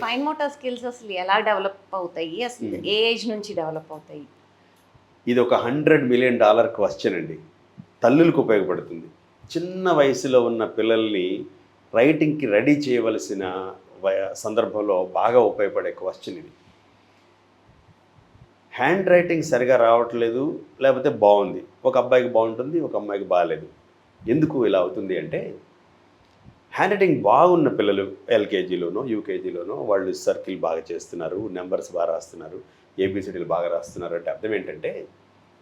Fine motor skills అసలు ఎలా develop అవుతాయి, అసలు ఏ ఏజ్ నుంచి డెవలప్ అవుతాయి? ఇది ఒక $100 మిలియన్ క్వశ్చన్ అండి. తల్లులకు ఉపయోగపడుతుంది. చిన్న వయసులో ఉన్న పిల్లల్ని రైటింగ్కి రెడీ చేయవలసిన సందర్భంలో బాగా ఉపయోగపడే క్వశ్చన్ ఇది. హ్యాండ్ రైటింగ్ సరిగా రావట్లేదు, లేకపోతే బాగుంది, ఒక అబ్బాయికి బాగుంటుంది, ఒక అమ్మాయికి బాగాలేదు. ఎందుకు ఇలా అవుతుంది అంటే, హ్యాండ్ రైటింగ్ బాగున్న పిల్లలు ఎల్కేజీలోనో యూకేజీలోనో వాళ్ళు సర్కిల్ బాగా చేస్తున్నారు, నెంబర్స్ బాగా రాస్తున్నారు, ఏబిసిడీలు బాగా రాస్తున్నారు అంటే అర్థం ఏంటంటే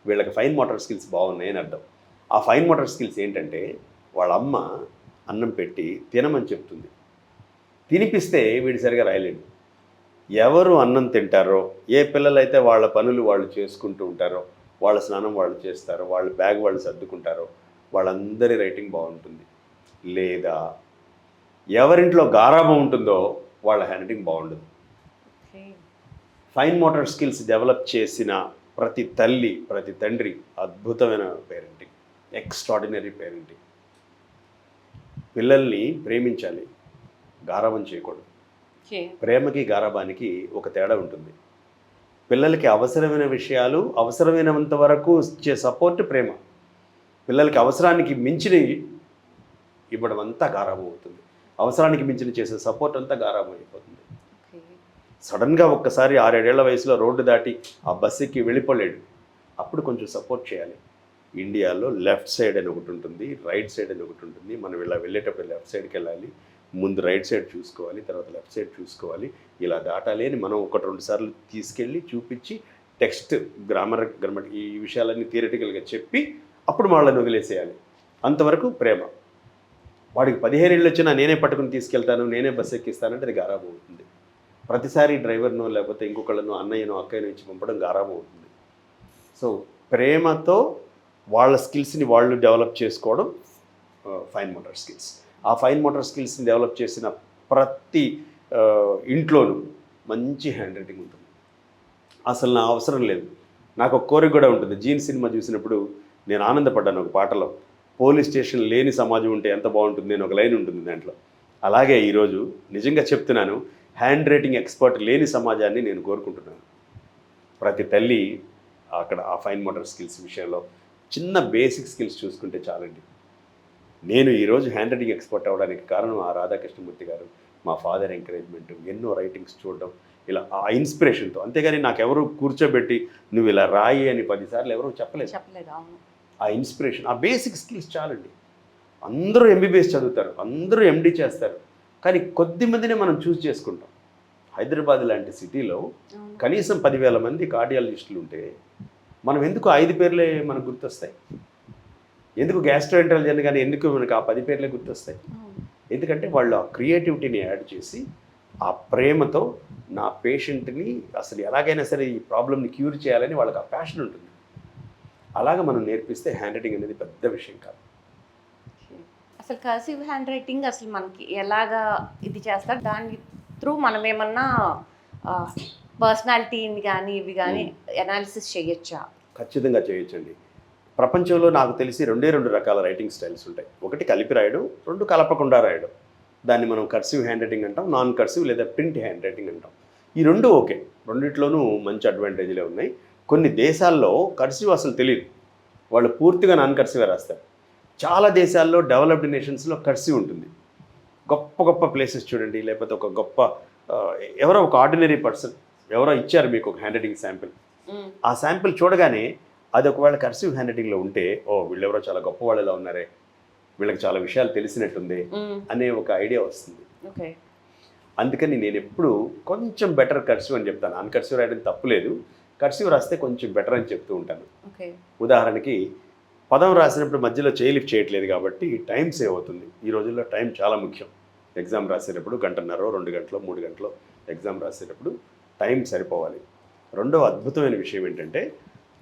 వీళ్ళకి ఫైన్ మోటార్ స్కిల్స్ బాగున్నాయని అర్థం. ఆ ఫైన్ మోటార్ స్కిల్స్ ఏంటంటే, వాళ్ళ అమ్మ అన్నం పెట్టి తినమని చెప్తుంది, తినిపిస్తే వీడు సరిగా రాయలేడు. ఎవరు అన్నం తింటారో, ఏ పిల్లలైతే వాళ్ళ పనులు వాళ్ళు చేసుకుంటూ ఉంటారో, వాళ్ళ స్నానం వాళ్ళు చేస్తారో, వాళ్ళ బ్యాగ్ వాళ్ళు సర్దుకుంటారో వాళ్ళందరి రైటింగ్ బాగుంటుంది. లేదా ఎవరింట్లో గారాబం ఉంటుందో వాళ్ళ హ్యాండ్ రైటింగ్ బాగుండదు. ఫైన్ మోటార్ స్కిల్స్ డెవలప్ చేసిన ప్రతి తల్లి, ప్రతి తండ్రి అద్భుతమైన పేరెంటింగ్, ఎక్స్ట్రాడినరీ పేరెంటింగ్. పిల్లల్ని ప్రేమించాలి, గారాబం చేయకూడదు. ప్రేమకి గారాబానికి ఒక తేడా ఉంటుంది. పిల్లలకి అవసరమైన విషయాలు అవసరమైనంత వరకు ఇచ్చే సపోర్ట్ ప్రేమ. పిల్లలకి అవసరానికి మించిన ఇవ్వడం అంతా గారాబం అవుతుంది. అవసరానికి మించిన చేసే సపోర్ట్ అంతా గారాబం అయిపోతుంది. సడన్గా ఒక్కసారి 6-7 ఏళ్ల వయసులో రోడ్డు దాటి ఆ బస్సుకి వెళ్ళిపోలేడు, అప్పుడు కొంచెం సపోర్ట్ చేయాలి. ఇండియాలో లెఫ్ట్ సైడ్ అని ఒకటి ఉంటుంది, రైట్ సైడ్ అని ఒకటి ఉంటుంది. మనం ఇలా వెళ్ళేటప్పుడు లెఫ్ట్ సైడ్కి వెళ్ళాలి, ముందు రైట్ సైడ్ చూసుకోవాలి, తర్వాత లెఫ్ట్ సైడ్ చూసుకోవాలి, ఇలా దాటాలి అని మనం 1-2 సార్లు తీసుకెళ్ళి చూపించి టెక్స్ట్ గ్రామర్ ఈ విషయాలన్నీ థియరిటికల్గా చెప్పి అప్పుడు వాళ్ళని వదిలేసేయాలి. అంతవరకు ప్రేమ. వాడికి 15 ఏళ్ళు వచ్చినా నేనే పట్టుకుని తీసుకెళ్తాను, నేనే బస్సు ఎక్కిస్తానంటే అది గారాబం అవుతుంది. ప్రతిసారి డ్రైవర్నో లేకపోతే ఇంకొకళ్ళనో అన్నయ్యనో అక్కయ్యనో ఇచ్చి పంపడం గారాబం అవుతుంది. సో ప్రేమతో వాళ్ళ స్కిల్స్ని వాళ్ళు డెవలప్ చేసుకోవడం ఫైన్ మోటార్ స్కిల్స్. ఆ ఫైన్ మోటార్ స్కిల్స్ని డెవలప్ చేసిన ప్రతి ఇంట్లోనూ మంచి హ్యాండ్ రైటింగ్ ఉంటుంది. అసలు నా అవసరం లేదు, నాకు ఒక కోరిక కూడా ఉంటుంది. జీన్ సినిమా చూసినప్పుడు నేను ఆనందపడ్డాను. ఒక పాటలో పోలీస్ స్టేషన్ లేని సమాజం ఉంటే ఎంత బాగుంటుంది అని ఒక లైన్ ఉంటుంది దాంట్లో. అలాగే ఈరోజు నిజంగా చెప్తున్నాను, హ్యాండ్ రైటింగ్ ఎక్స్పర్ట్ లేని సమాజాన్ని నేను కోరుకుంటున్నాను. ప్రతి తల్లి అక్కడ ఆ ఫైన్ మోటార్ స్కిల్స్ విషయంలో చిన్న బేసిక్ స్కిల్స్ చూసుకుంటే చాలండి. నేను ఈరోజు హ్యాండ్ రైటింగ్ ఎక్స్పర్ట్ అవ్వడానికి కారణం ఆ రాధాకృష్ణమూర్తి గారు, మా ఫాదర్ ఎంకరేజ్మెంట్, ఎన్నో రైటింగ్స్ చూడడం, ఇలా ఆ ఇన్స్పిరేషన్తో. అంతేగాని నాకెవరు కూర్చోబెట్టి నువ్వు ఇలా రాయి అని 10 సార్లు ఎవరు చెప్పలేదు. ఆ ఇన్స్పిరేషన్, ఆ బేసిక్ స్కిల్స్ చాలండి. అందరూ ఎంబీబీఎస్ చదువుతారు, అందరూ ఎండీ చేస్తారు, కానీ కొద్ది మందినే మనం చూస్ చేసుకుంటాం. హైదరాబాద్ లాంటి సిటీలో కనీసం 10,000 మంది కార్డియాలజిస్టులు ఉంటే మనం ఎందుకు 5 పేర్లే మనకు గుర్తొస్తాయి? ఎందుకు గ్యాస్ట్రోఎంటరాలజీ కానీ ఎందుకు మనకు ఆ 10 పేర్లే గుర్తొస్తాయి? ఎందుకంటే వాళ్ళు ఆ క్రియేటివిటీని యాడ్ చేసి ఆ ప్రేమతో నా పేషెంట్ని అసలు ఎలాగైనా సరే ఈ ప్రాబ్లమ్ని క్యూర్ చేయాలని వాళ్ళకి ఆ ప్యాషన్ ఉంటుంది. అలాగ మనం నేర్పిస్తే హ్యాండ్ రైటింగ్ అనేది పెద్ద విషయం కాదు. అసలు కర్సివ్ హ్యాండ్ రైటింగ్ అసలు మనకి ఎలాగా ఇది చేస్తారు, దాని త్రూ మనం ఏమన్నా పర్సనాలిటీని కానీ ఇవి కానీ అనాలిసిస్ చేయొచ్చా? ఖచ్చితంగా చేయొచ్చండి. ప్రపంచంలో నాకు తెలిసి 2 రకాల రైటింగ్ స్టైల్స్ ఉంటాయి. ఒకటి కలిపి రాయడం, 2 కలపకుండా రాయడం. దాన్ని మనం కర్సివ్ హ్యాండ్ రైటింగ్ అంటాం, నాన్ కర్సివ్ లేదా ప్రింట్ హ్యాండ్ రైటింగ్ అంటాం. ఈ 2 ఓకే, రెండిట్లోనూ మంచి అడ్వాంటేజ్లే ఉన్నాయి. కొన్ని దేశాల్లో కర్సివ్ అసలు తెలియదు, వాళ్ళు పూర్తిగా నాన్ కర్సివే రాస్తారు. చాలా దేశాల్లో డెవలప్డ్ నేషన్స్లో కర్సివ్ ఉంటుంది. గొప్ప గొప్ప ప్లేసెస్ చూడండి, లేకపోతే ఒక గొప్ప ఎవరో ఒక ఆర్డినరీ పర్సన్ ఎవరో ఇచ్చారు మీకు ఒక హ్యాండ్ రైటింగ్ శాంపిల్. ఆ శాంపిల్ చూడగానే అది ఒకవేళ కర్సివ్ హ్యాండ్ రైటింగ్లో ఉంటే, ఓ వీళ్ళెవరో చాలా గొప్ప వాళ్ళలా ఉన్నారే, వీళ్ళకి చాలా విషయాలు తెలిసినట్టుంది అనే ఒక ఐడియా వస్తుంది. అందుకని నేను ఎప్పుడు కొంచెం బెటర్ కర్సివ్ అని చెప్తాను. నాన్ కర్సివ్ రాయడం తప్పులేదు, కర్సివ్ రాస్తే కొంచెం బెటర్ అని చెప్తూ ఉంటాను. ఉదాహరణకి పదం రాసినప్పుడు మధ్యలో చేయి లిఫ్ట్ చేయట్లేదు కాబట్టి టైం సేవ్ అవుతుంది. ఈ రోజుల్లో టైం చాలా ముఖ్యం. ఎగ్జామ్ రాసేటప్పుడు 1.5 గంటలు 2 గంటలు 3 గంటలు ఎగ్జామ్ రాసేటప్పుడు టైం సరిపోవాలి. రెండవ అద్భుతమైన విషయం ఏంటంటే,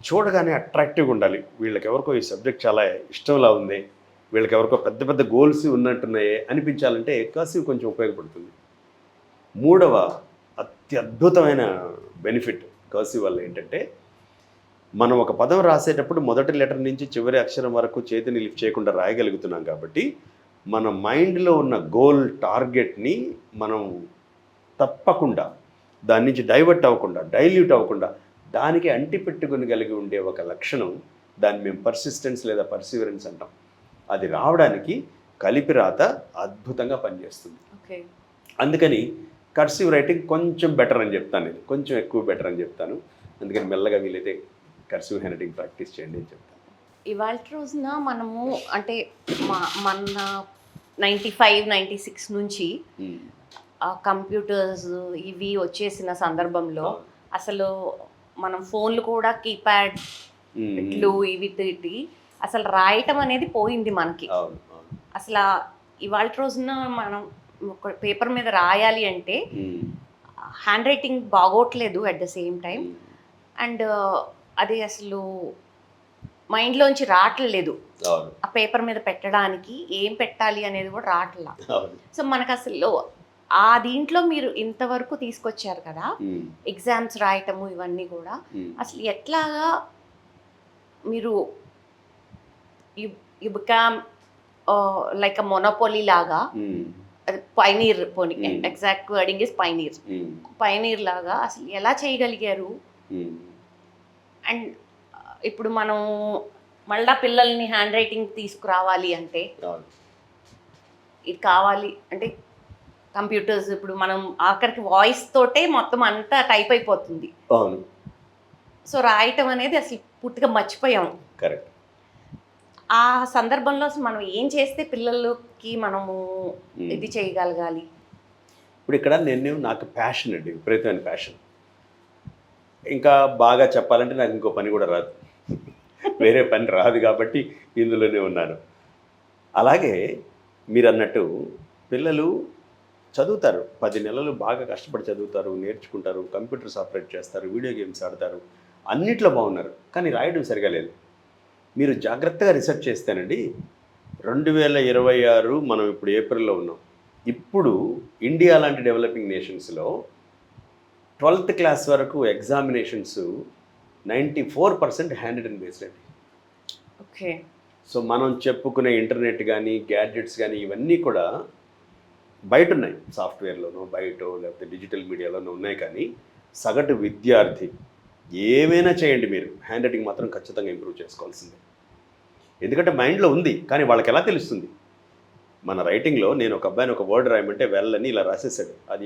చూడగానే అట్రాక్టివ్గా ఉండాలి. వీళ్ళకి ఎవరికో ఈ సబ్జెక్ట్ చాలా ఇష్టంలా ఉంది, వీళ్ళకి ఎవరికో పెద్ద పెద్ద గోల్స్ ఉన్నట్టున్నాయే అనిపించాలంటే కర్సివ్ కొంచెం ఉపయోగపడుతుంది. మూడవ అత్యద్భుతమైన బెనిఫిట్ కర్సివ్ వల్ల ఏంటంటే, మనం ఒక పదం రాసేటప్పుడు మొదటి లెటర్ నుంచి చివరి అక్షరం వరకు చేతిని లిఫ్ట్ చేయకుండా రాయగలుగుతున్నాం కాబట్టి మన మైండ్లో ఉన్న గోల్ టార్గెట్ని మనం తప్పకుండా దాని నుంచి డైవర్ట్ అవ్వకుండా, డైల్యూట్ అవ్వకుండా దానికి అంటిపెట్టుకుని కలిగి ఉండే ఒక లక్షణం, దాన్ని మేము పర్సిస్టెన్స్ లేదా పర్సివరెన్స్ అంటాం. అది రావడానికి కలిపి రాత అద్భుతంగా పనిచేస్తుంది. ఓకే. అందుకని కర్సివ్ రైటింగ్ కొంచెం బెటర్ అని చెప్తాను, నేను కొంచెం ఎక్కువ బెటర్ అని చెప్తాను. అందుకని మెల్లగా వీలైతే కర్సివ్ హ్యాండ్ రైటింగ్ ప్రాక్టీస్ చేయండి అని చెప్తాను. ఇవాళ రోజున మనము అంటే మన 95, 96 నుంచి కంప్యూటర్స్ ఇవి వచ్చేసిన సందర్భంలో అసలు మనం ఫోన్లు కూడా కీప్యాడ్ ఇట్లు ఇవి తిట్టి అసలు రాయటం అనేది పోయింది మనకి. అసలు ఇవాళ రోజున మనం ఒక పేపర్ మీద రాయాలి అంటే హ్యాండ్ రైటింగ్ బాగోట్లేదు at the same time. And అది అసలు మైండ్లోంచి రావట్లేదు. ఆ పేపర్ మీద పెట్టడానికి ఏం పెట్టాలి అనేది కూడా రావట్లా. సో మనకు అసలు ఆ దీంట్లో మీరు ఇంతవరకు తీసుకొచ్చారు కదా, ఎగ్జామ్స్ రాయటము ఇవన్నీ కూడా అసలు ఎట్లాగా మీరు you become like a monopoly లాగా, pioneer, exact wording is pioneer లాగా అసలు ఎలా చేయగలిగారు? అండ్ ఇప్పుడు మనం మళ్ళా పిల్లల్ని హ్యాండ్ రైటింగ్ తీసుకురావాలి అంటే ఇది కావాలి అంటే కంప్యూటర్స్, ఇప్పుడు మనం ఆఖరికి వాయిస్ తోటే మొత్తం అంతా టైప్ అయిపోతుంది. అవును. సో రాయటం అనేది అసలు పూర్తిగా మర్చిపోయాం. కరెక్ట్. ఆ సందర్భంలో అసలు మనం ఏం చేస్తే పిల్లలకి మనము ఇది చేయగలగాలి? ఇప్పుడు ఇక్కడ నాకు ప్యాషన్ అండి, విపరీతమైన ప్యాషన్. ఇంకా బాగా చెప్పాలంటే నాకు ఇంకో పని కూడా రాదు, వేరే పని రాదు కాబట్టి ఇందులోనే ఉన్నాను. అలాగే మీరు అన్నట్టు పిల్లలు చదువుతారు, 10 నెలలు బాగా కష్టపడి చదువుతారు, నేర్చుకుంటారు, కంప్యూటర్స్ ఆపరేట్ చేస్తారు, వీడియో గేమ్స్ ఆడతారు, అన్నిట్లో బాగున్నారు, కానీ రాయడం సరిగా లేదు. మీరు జాగ్రత్తగా రీసెర్చ్ చేస్తేనండి 2026 మనం ఇప్పుడు ఏప్రిల్లో ఉన్నాం. ఇప్పుడు ఇండియా లాంటి డెవలపింగ్ నేషన్స్లో 12th క్లాస్ వరకు ఎగ్జామినేషన్స్ 94% హ్యాండ్ రిటన్ బేస్డ్ అండి. ఓకే. సో మనం చెప్పుకునే ఇంటర్నెట్ కానీ గ్యాడ్జెట్స్ కానీ ఇవన్నీ కూడా బయట ఉన్నాయి, సాఫ్ట్వేర్లోనో బయట లేకపోతే డిజిటల్ మీడియాలోనో ఉన్నాయి, కానీ సగటు విద్యార్థి ఏమైనా చేయండి మీరు హ్యాండ్ రైటింగ్ మాత్రం ఖచ్చితంగా ఇంప్రూవ్ చేసుకోవాల్సిందే. ఎందుకంటే మైండ్లో ఉంది కానీ వాళ్ళకి ఎలా తెలుస్తుంది? మన రైటింగ్లో నేను ఒక అబ్బాయిని ఒక వర్డ్ రాయమంటే వెళ్ళని ఇలా రాసేసాడు, అది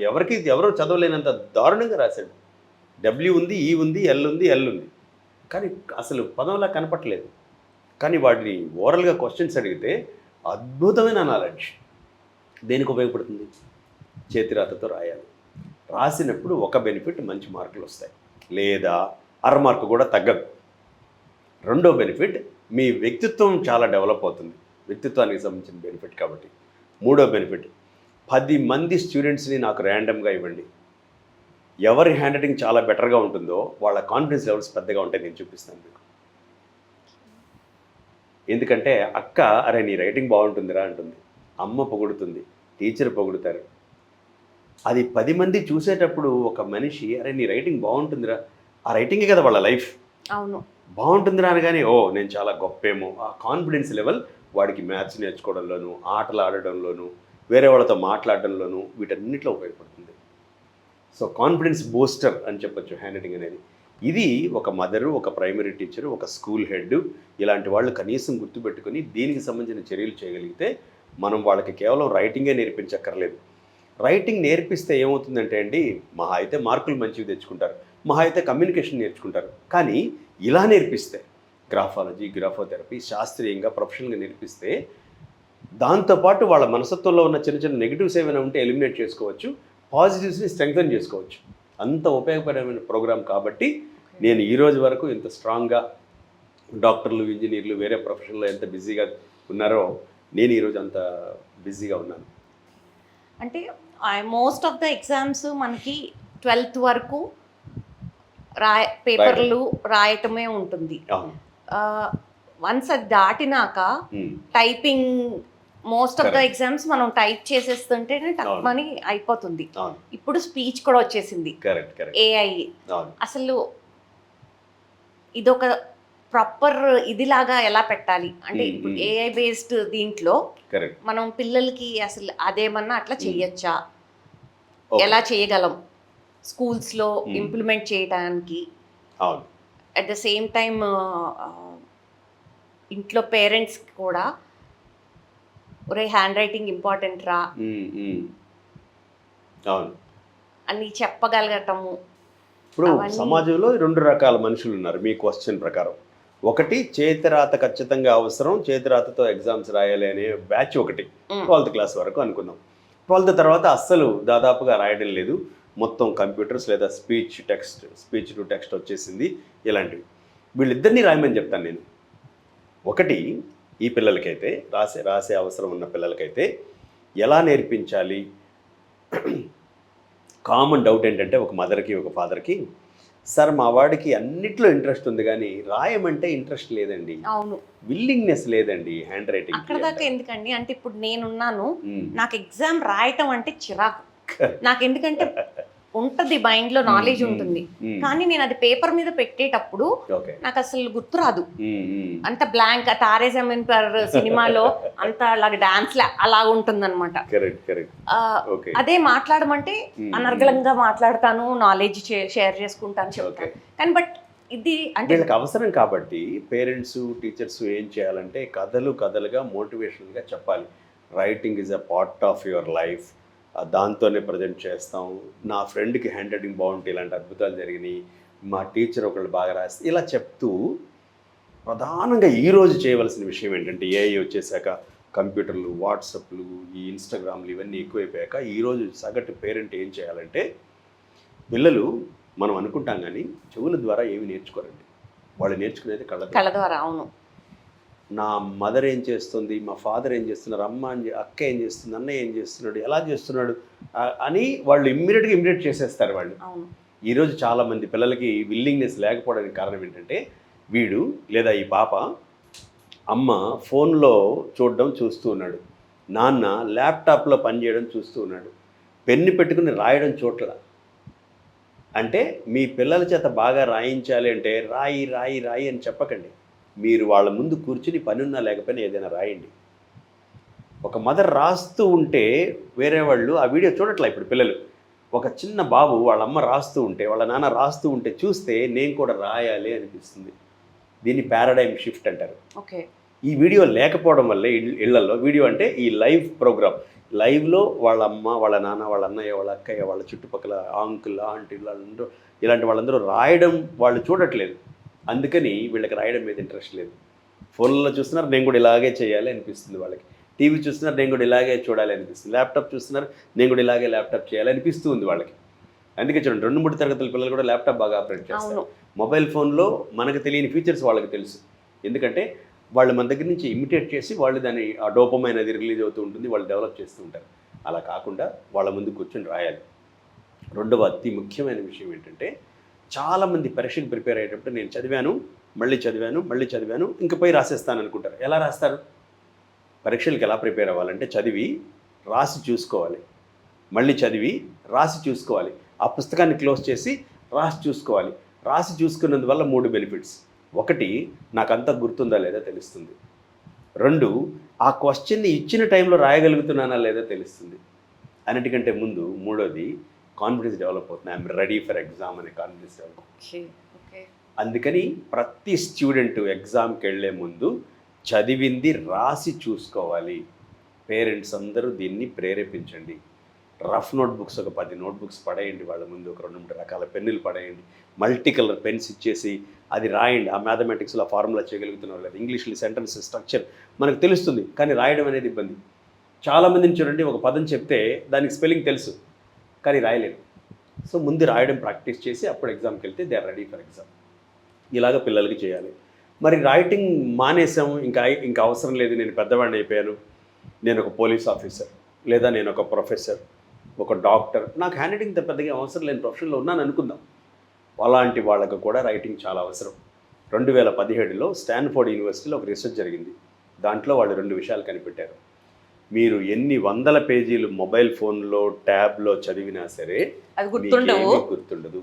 ఎవరో చదవలేనంత దారుణంగా రాశాడు. డబ్ల్యూ ఉంది, ఈ ఉంది, ఎల్ ఉంది, ఎల్ ఉంది, కానీ అసలు పదంలా కనపట్లేదు. కానీ వాడిని ఓరల్గా క్వశ్చన్స్ అడిగితే అద్భుతమైన నాలెడ్జ్. దేనికి ఉపయోగపడుతుంది? చేతిరాతతో రాయాలి. రాసినప్పుడు ఒక బెనిఫిట్ మంచి మార్కులు వస్తాయి, లేదా అర మార్కు కూడా తగ్గదు. రెండో బెనిఫిట్ మీ వ్యక్తిత్వం చాలా డెవలప్ అవుతుంది, వ్యక్తిత్వానికి సంబంధించిన బెనిఫిట్ కాబట్టి. మూడో బెనిఫిట్ 10 మంది స్టూడెంట్స్ని నాకు ర్యాండమ్గా ఇవ్వండి, ఎవరి హ్యాండ్ రైటింగ్ చాలా బెటర్గా ఉంటుందో వాళ్ళ కాన్ఫిడెన్స్ లెవెల్స్ పెద్దగా ఉంటాయి, నేను చూపిస్తాను మీకు. ఎందుకంటే అక్క అరే నీ రైటింగ్ బాగుంటుందిరా అంటుంది, అమ్మ పొగుడుతుంది, టీచర్ పొగుడుతారు. అది 10 మంది చూసేటప్పుడు ఒక మనిషి అరే నీ రైటింగ్ బాగుంటుందిరా, ఆ రైటింగే కదా వాళ్ళ లైఫ్. అవును, బాగుంటుందిరా అనగానే ఓ నేను చాలా గొప్పేమో, ఆ కాన్ఫిడెన్స్ లెవెల్ వాడికి మ్యాథ్స్ నేర్చుకోవడంలోనూ, ఆటలు ఆడడంలోనూ, వేరే వాళ్ళతో మాట్లాడడంలోనూ వీటన్నిటిలో ఉపయోగపడుతుంది. సో కాన్ఫిడెన్స్ బూస్టర్ అని చెప్పొచ్చు హ్యాండ్ రైటింగ్ అనేది. ఇది ఒక మదరు, ఒక ప్రైమరీ టీచరు, ఒక స్కూల్ హెడ్ ఇలాంటి వాళ్ళు కనీసం గుర్తుపెట్టుకొని దీనికి సంబంధించిన చర్యలు చేయగలిగితే మనం వాళ్ళకి కేవలం రైటింగే నేర్పించక్కర్లేదు. రైటింగ్ నేర్పిస్తే ఏమవుతుందంటే అండి, మహా అయితే మార్కులు మంచివి తెచ్చుకుంటారు, మహా అయితే కమ్యూనికేషన్ నేర్చుకుంటారు. కానీ ఇలా నేర్పిస్తే గ్రాఫాలజీ, గ్రాఫోథెరపీ శాస్త్రీయంగా ప్రొఫెషనల్గా నేర్పిస్తే దాంతోపాటు వాళ్ళ మనస్తత్వంలో ఉన్న చిన్న చిన్న నెగిటివ్స్ ఏమైనా ఉంటే ఎలిమినేట్ చేసుకోవచ్చు, పాజిటివ్స్ని స్ట్రెంగ్తన్ చేసుకోవచ్చు. అంత ఉపయోగపడమైన ప్రోగ్రామ్ కాబట్టి నేను ఈ రోజు వరకు ఇంత స్ట్రాంగ్గా డాక్టర్లు, ఇంజనీర్లు, వేరే ప్రొఫెషన్లో ఎంత బిజీగా ఉన్నారో నేను ఈరోజు అంత బిజీగా ఉన్నాను. అంటే మోస్ట్ ఆఫ్ ద ఎగ్జామ్స్ మనకి 12th వరకు పేపర్లు రాయటమే ఉంటుంది. వన్స్ అది దాటినాక typing, most of the exams మనం టైప్ చేసేస్తుంటేనే మనీ అయిపోతుంది. ఇప్పుడు స్పీచ్ కూడా వచ్చేసింది, ఏఐ. అసలు ఇదొక ప్రాపర్ ఇదిలాగా ఎలా పెట్టాలి అంటే ఇప్పుడు ఏఐ బేస్డ్ దీంట్లో మనం పిల్లలకి అసలు అదేమన్నా అట్లా చెయ్యొచ్చా? Okay. ఎలా చేయగలం స్కూల్స్లో ఇంప్లిమెంట్ చేయడానికి. అవును. అట్ ద సేమ్ టైమ్ ఇంట్లో పేరెంట్స్కి కూడా ఒరే హ్యాండ్ రైటింగ్ ఇంపార్టెంట్ రా అవును. అని చెప్పగలగటము. ఇప్పుడు అవన్నీ- సమాజంలో 2 రకాల మనుషులు ఉన్నారు మీ క్వశ్చన్ ప్రకారం. ఒకటి చేతిరాత ఖచ్చితంగా అవసరం, చేతిరాతతో ఎగ్జామ్స్ రాయాలి అనే బ్యాచ్ ఒకటి 12th క్లాస్ వరకు అనుకుందాం. 12th తర్వాత అస్సలు దాదాపుగా రాయడం లేదు, మొత్తం కంప్యూటర్స్ లేదా స్పీచ్ టు టెక్స్ట్ వచ్చేసింది. ఇలాంటివి వీళ్ళిద్దరినీ రాయమని చెప్తాను నేను. ఒకటి ఈ పిల్లలకైతే రాసే అవసరం ఉన్న పిల్లలకైతే ఎలా నేర్పించాలి. కామన్ డౌట్ ఏంటంటే ఒక మదర్కి ఒక ఫాదర్కి, సార్ మా వాడికి అన్నిట్లో ఇంట్రెస్ట్ ఉంది కానీ రాయమంటే ఇంట్రెస్ట్ లేదండి, అవును, విల్లింగ్నెస్ లేదండి హ్యాండ్ రైటింగ్. అక్కడ దాకా ఎందుకండి అంటే ఇప్పుడు నేనున్నాను, నాకు ఎగ్జామ్ రాయటం అంటే చిరాకు. నాకు ఎందుకంటే ఉంటది మైండ్ లో నాలెడ్జ్ ఉంటుంది, కానీ నేను అది పేపర్ మీద పెట్టేటప్పుడు నాకు అసలు గుర్తురాదు. అంత బ్లాంక్, తారే జమీన్ పర్ సినిమాలో అంత అలాగ డాన్స్ అలా ఉంటుందన్నమాట. అదే మాట్లాడమంటే అనర్గళంగా మాట్లాడతాను, నాలెడ్జ్ షేర్ చేసుకుంటాను చెప్తాను. కానీ బట్ ఇది అంటే వీళ్ళకి అవసరం కాబట్టి పేరెంట్స్ టీచర్స్ ఏం చేయాలంటే కథలుగా మోటివేషనల్గా చెప్పాలి. Writing is a part of your life, దాంతోనే ప్రజెంట్ చేస్తాం. నా ఫ్రెండ్కి హ్యాండ్ రైటింగ్ బాగుంటే ఇలాంటి అద్భుతాలు జరిగినాయి, మా టీచర్ ఒకళ్ళు బాగా రాస్తే, ఇలా చెప్తూ ప్రధానంగా ఈరోజు చేయవలసిన విషయం ఏంటంటే ఏఐ వచ్చేసాక కంప్యూటర్లు, వాట్సాప్లు, ఈ ఇన్స్టాగ్రామ్లు ఇవన్నీ ఎక్కువైపోయాక ఈరోజు సగటు పేరెంట్ ఏం చేయాలంటే, పిల్లలు మనం అనుకుంటాం కానీ చెవుల ద్వారా ఏమి నేర్చుకోరండి, వాళ్ళు నేర్చుకునేది కళ్ళ ద్వారా. అవును, నా మదర్ ఏం చేస్తుంది, మా ఫాదర్ ఏం చేస్తున్నారు, అక్క ఏం చేస్తుంది, అన్నయ్య ఏం చేస్తున్నాడు, ఎలా చేస్తున్నాడు అని వాళ్ళు ఇమ్మీడియట్ చేసేస్తారు వాళ్ళు. ఈరోజు చాలామంది పిల్లలకి విల్లింగ్నెస్ లేకపోవడానికి కారణం ఏంటంటే, వీడు లేదా ఈ పాప అమ్మ ఫోన్లో చూస్తూ ఉన్నాడు, నాన్న ల్యాప్టాప్లో పనిచేయడం చూస్తూ ఉన్నాడు, పెన్ను పెట్టుకుని రాయడం చోట్ల. అంటే మీ పిల్లల చేత బాగా రాయించాలి అంటే రాయి అని చెప్పకండి, మీరు వాళ్ళ ముందు కూర్చుని పనున్నా లేకపోయినా ఏదైనా రాయండి. ఒక మదర్ రాస్తూ ఉంటే వేరే వాళ్ళు ఆ వీడియో చూడట్లే. ఇప్పుడు పిల్లలు, ఒక చిన్న బాబు వాళ్ళ అమ్మ రాస్తూ ఉంటే, వాళ్ళ నాన్న రాస్తూ ఉంటే చూస్తే నేను కూడా రాయాలి అనిపిస్తుంది. దీన్ని పారాడైమ్ షిఫ్ట్ అంటారు. ఓకే. ఈ వీడియో లేకపోవడం వల్లే ఇళ్లలో, వీడియో అంటే ఈ లైవ్ ప్రోగ్రామ్, లైవ్లో వాళ్ళ అమ్మ, వాళ్ళ నాన్న, వాళ్ళ అన్నయ్య, వాళ్ళ అక్కయ్య, వాళ్ళ చుట్టుపక్కల అంకుల్, ఆంటీ, ఇలాంటి వాళ్ళందరూ రాయడం వాళ్ళు చూడట్లేదు. అందుకని వీళ్ళకి రాయడం మీద ఇంట్రెస్ట్ లేదు. ఫోన్లో చూస్తున్నారు, నేను కూడా ఇలాగే చేయాలి అనిపిస్తుంది వాళ్ళకి. టీవీ చూస్తున్నారు, నేను కూడా ఇలాగే చూడాలి అనిపిస్తుంది. ల్యాప్టాప్ చూస్తున్నారు, నేను కూడా ఇలాగే ల్యాప్టాప్ చేయాలి అనిపిస్తూ ఉంది వాళ్ళకి. అందుకే చూడండి 2-3 తరగతుల పిల్లలు కూడా ల్యాప్టాప్ బాగా ఆపరేట్ చేస్తారు. మొబైల్ ఫోన్లో మనకు తెలియని ఫీచర్స్ వాళ్ళకి తెలుసు. ఎందుకంటే వాళ్ళు మన దగ్గర నుంచి ఇమిటేట్ చేసి వాళ్ళు దాన్ని ఆ డోపమైన్ అది రిలీజ్ అవుతూ ఉంటుంది, వాళ్ళు డెవలప్ చేస్తూ ఉంటారు. అలా కాకుండా వాళ్ళ ముందు కూర్చొని రాయాలి. రెండవ అతి ముఖ్యమైన విషయం ఏంటంటే, చాలామంది పరీక్షకు ప్రిపేర్ అయ్యేటప్పుడు నేను మళ్ళీ చదివాను ఇంకా పోయి రాసేస్తాను అనుకుంటారు. ఎలా రాస్తారు? పరీక్షలకు ఎలా ప్రిపేర్ అవ్వాలంటే చదివి రాసి చూసుకోవాలి, మళ్ళీ చదివి రాసి చూసుకోవాలి, ఆ పుస్తకాన్ని క్లోజ్ చేసి రాసి చూసుకోవాలి. రాసి చూసుకున్నందువల్ల 3 బెనిఫిట్స్. 1, నాకంతా గుర్తుందా లేదా తెలుస్తుంది. 2, ఆ క్వశ్చన్ని ఇచ్చిన టైంలో రాయగలుగుతున్నానా లేదా తెలుస్తుంది. అన్నిటికంటే ముందు 3వది కాన్ఫిడెన్స్ డెవలప్ అవుతుంది. ఐఎమ్ రెడీ ఫర్ ఎగ్జామ్ అనే కాన్ఫిడెన్స్ డెవలప్. అందుకని ప్రతి స్టూడెంట్ ఎగ్జామ్కి వెళ్ళే ముందు చదివింది రాసి చూసుకోవాలి. పేరెంట్స్ అందరూ దీన్ని ప్రేరేపించండి. రఫ్ నోట్బుక్స్ ఒక 10 నోట్బుక్స్ పడేయండి వాళ్ళ ముందు, ఒక 2-3 రకాల పెన్నులు పడేయండి, మల్టీ కలర్ పెన్స్ ఇచ్చేసి అది రాయండి. ఆ మ్యాథమెటిక్స్లో ఫార్ములా చేయగలుగుతున్నారు లేదా, ఇంగ్లీష్లో సెంటెన్స్ స్ట్రక్చర్ మనకు తెలుస్తుంది, కానీ రాయడం అనేది ఇబ్బంది. చాలామందిని చూడండి, ఒక పదం చెప్తే దానికి స్పెల్లింగ్ తెలుసు కానీ రాయలేరు. సో ముందు రాయడం ప్రాక్టీస్ చేసి అప్పుడు ఎగ్జామ్కి వెళ్తే they are ready for exam. ఇలాగ పిల్లలకి చేయాలి. మరి రైటింగ్ మానేసాము, ఇంకా అవసరం లేదు, నేను పెద్దవాడిని అయిపోయాను, నేను ఒక పోలీస్ ఆఫీసర్ లేదా నేను ఒక ప్రొఫెసర్, ఒక డాక్టర్, నాకు హ్యాండ్ రైటింగ్ పెద్దగా అవసరం లేని ప్రొఫెషన్లో ఉన్నాను అనుకుందాం. అలాంటి వాళ్ళకు కూడా రైటింగ్ చాలా అవసరం. 2017లో స్టాన్ఫోర్డ్ యూనివర్సిటీలో ఒక రీసెర్చ్ జరిగింది. దాంట్లో వాళ్ళు 2 విషయాలు కనిపెట్టారు. మీరు ఎన్ని 100 పేజీలు మొబైల్ ఫోన్లో, ట్యాబ్లో చదివినా సరే అది గుర్తుండదు.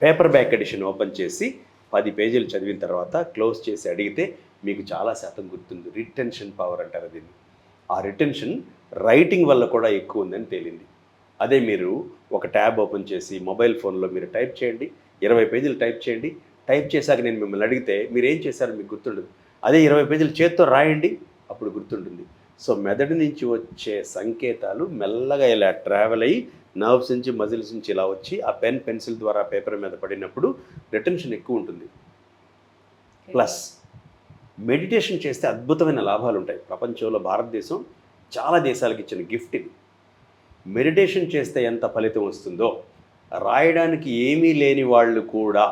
పేపర్ బ్యాక్ ఎడిషన్ ఓపెన్ చేసి 10 పేజీలు చదివిన తర్వాత క్లోజ్ చేసి అడిగితే మీకు చాలా శాతం గుర్తుంది. రిటెన్షన్ పవర్ అంటారు దీన్ని. ఆ రిటెన్షన్ రైటింగ్ వల్ల కూడా ఎక్కువ ఉందని తేలింది. అదే మీరు ఒక ట్యాబ్ ఓపెన్ చేసి మొబైల్ ఫోన్లో మీరు టైప్ చేయండి, 20 పేజీలు టైప్ చేయండి. టైప్ చేశాక నేను మిమ్మల్ని అడిగితే మీరు ఏం చేశారో మీకు గుర్తుండదు. అదే 20 పేజీలు చేత్తో రాయండి, అప్పుడు గుర్తుంటుంది. సో మెదడు నుంచి వచ్చే సంకేతాలు మెల్లగా ఇలా ట్రావెల్ అయ్యి నర్వ్స్ నుంచి మజిల్స్ నుంచి ఇలా వచ్చి ఆ పెన్సిల్ ద్వారా పేపర్ మీద పడినప్పుడు రిటెన్షన్ ఎక్కువ ఉంటుంది. ప్లస్ మెడిటేషన్ చేస్తే అద్భుతమైన లాభాలు ఉంటాయి. ప్రపంచంలో భారతదేశం చాలా దేశాలకు ఇచ్చిన గిఫ్ట్ ఇది. మెడిటేషన్ చేస్తే ఎంత ఫలితం వస్తుందో, రాయడానికి ఏమీ లేని వాళ్ళు కూడా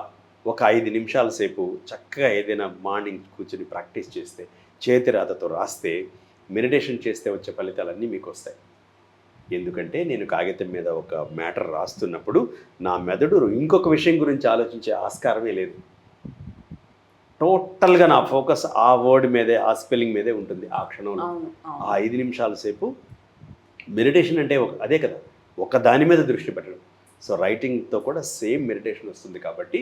ఒక 5 నిమిషాల సేపు చక్కగా ఏదైనా మార్నింగ్ కూర్చొని ప్రాక్టీస్ చేస్తే, చేతి రాతతో రాస్తే, మెడిటేషన్ చేస్తే వచ్చే ఫలితాలన్నీ మీకు వస్తాయి. ఎందుకంటే నేను కాగితం మీద ఒక మ్యాటర్ రాస్తున్నప్పుడు నా మెదడు ఇంకొక విషయం గురించి ఆలోచించే ఆస్కారమే లేదు. టోటల్గా నా ఫోకస్ ఆ వర్డ్ మీదే, ఆ స్పెల్లింగ్ మీదే ఉంటుంది ఆ క్షణంలో. ఆ 5 నిమిషాల సేపు మెడిటేషన్ అంటే అదే కదా, ఒక దాని మీద దృష్టి పెట్టడం. సో రైటింగ్తో కూడా సేమ్ మెడిటేషన్ వస్తుంది. కాబట్టి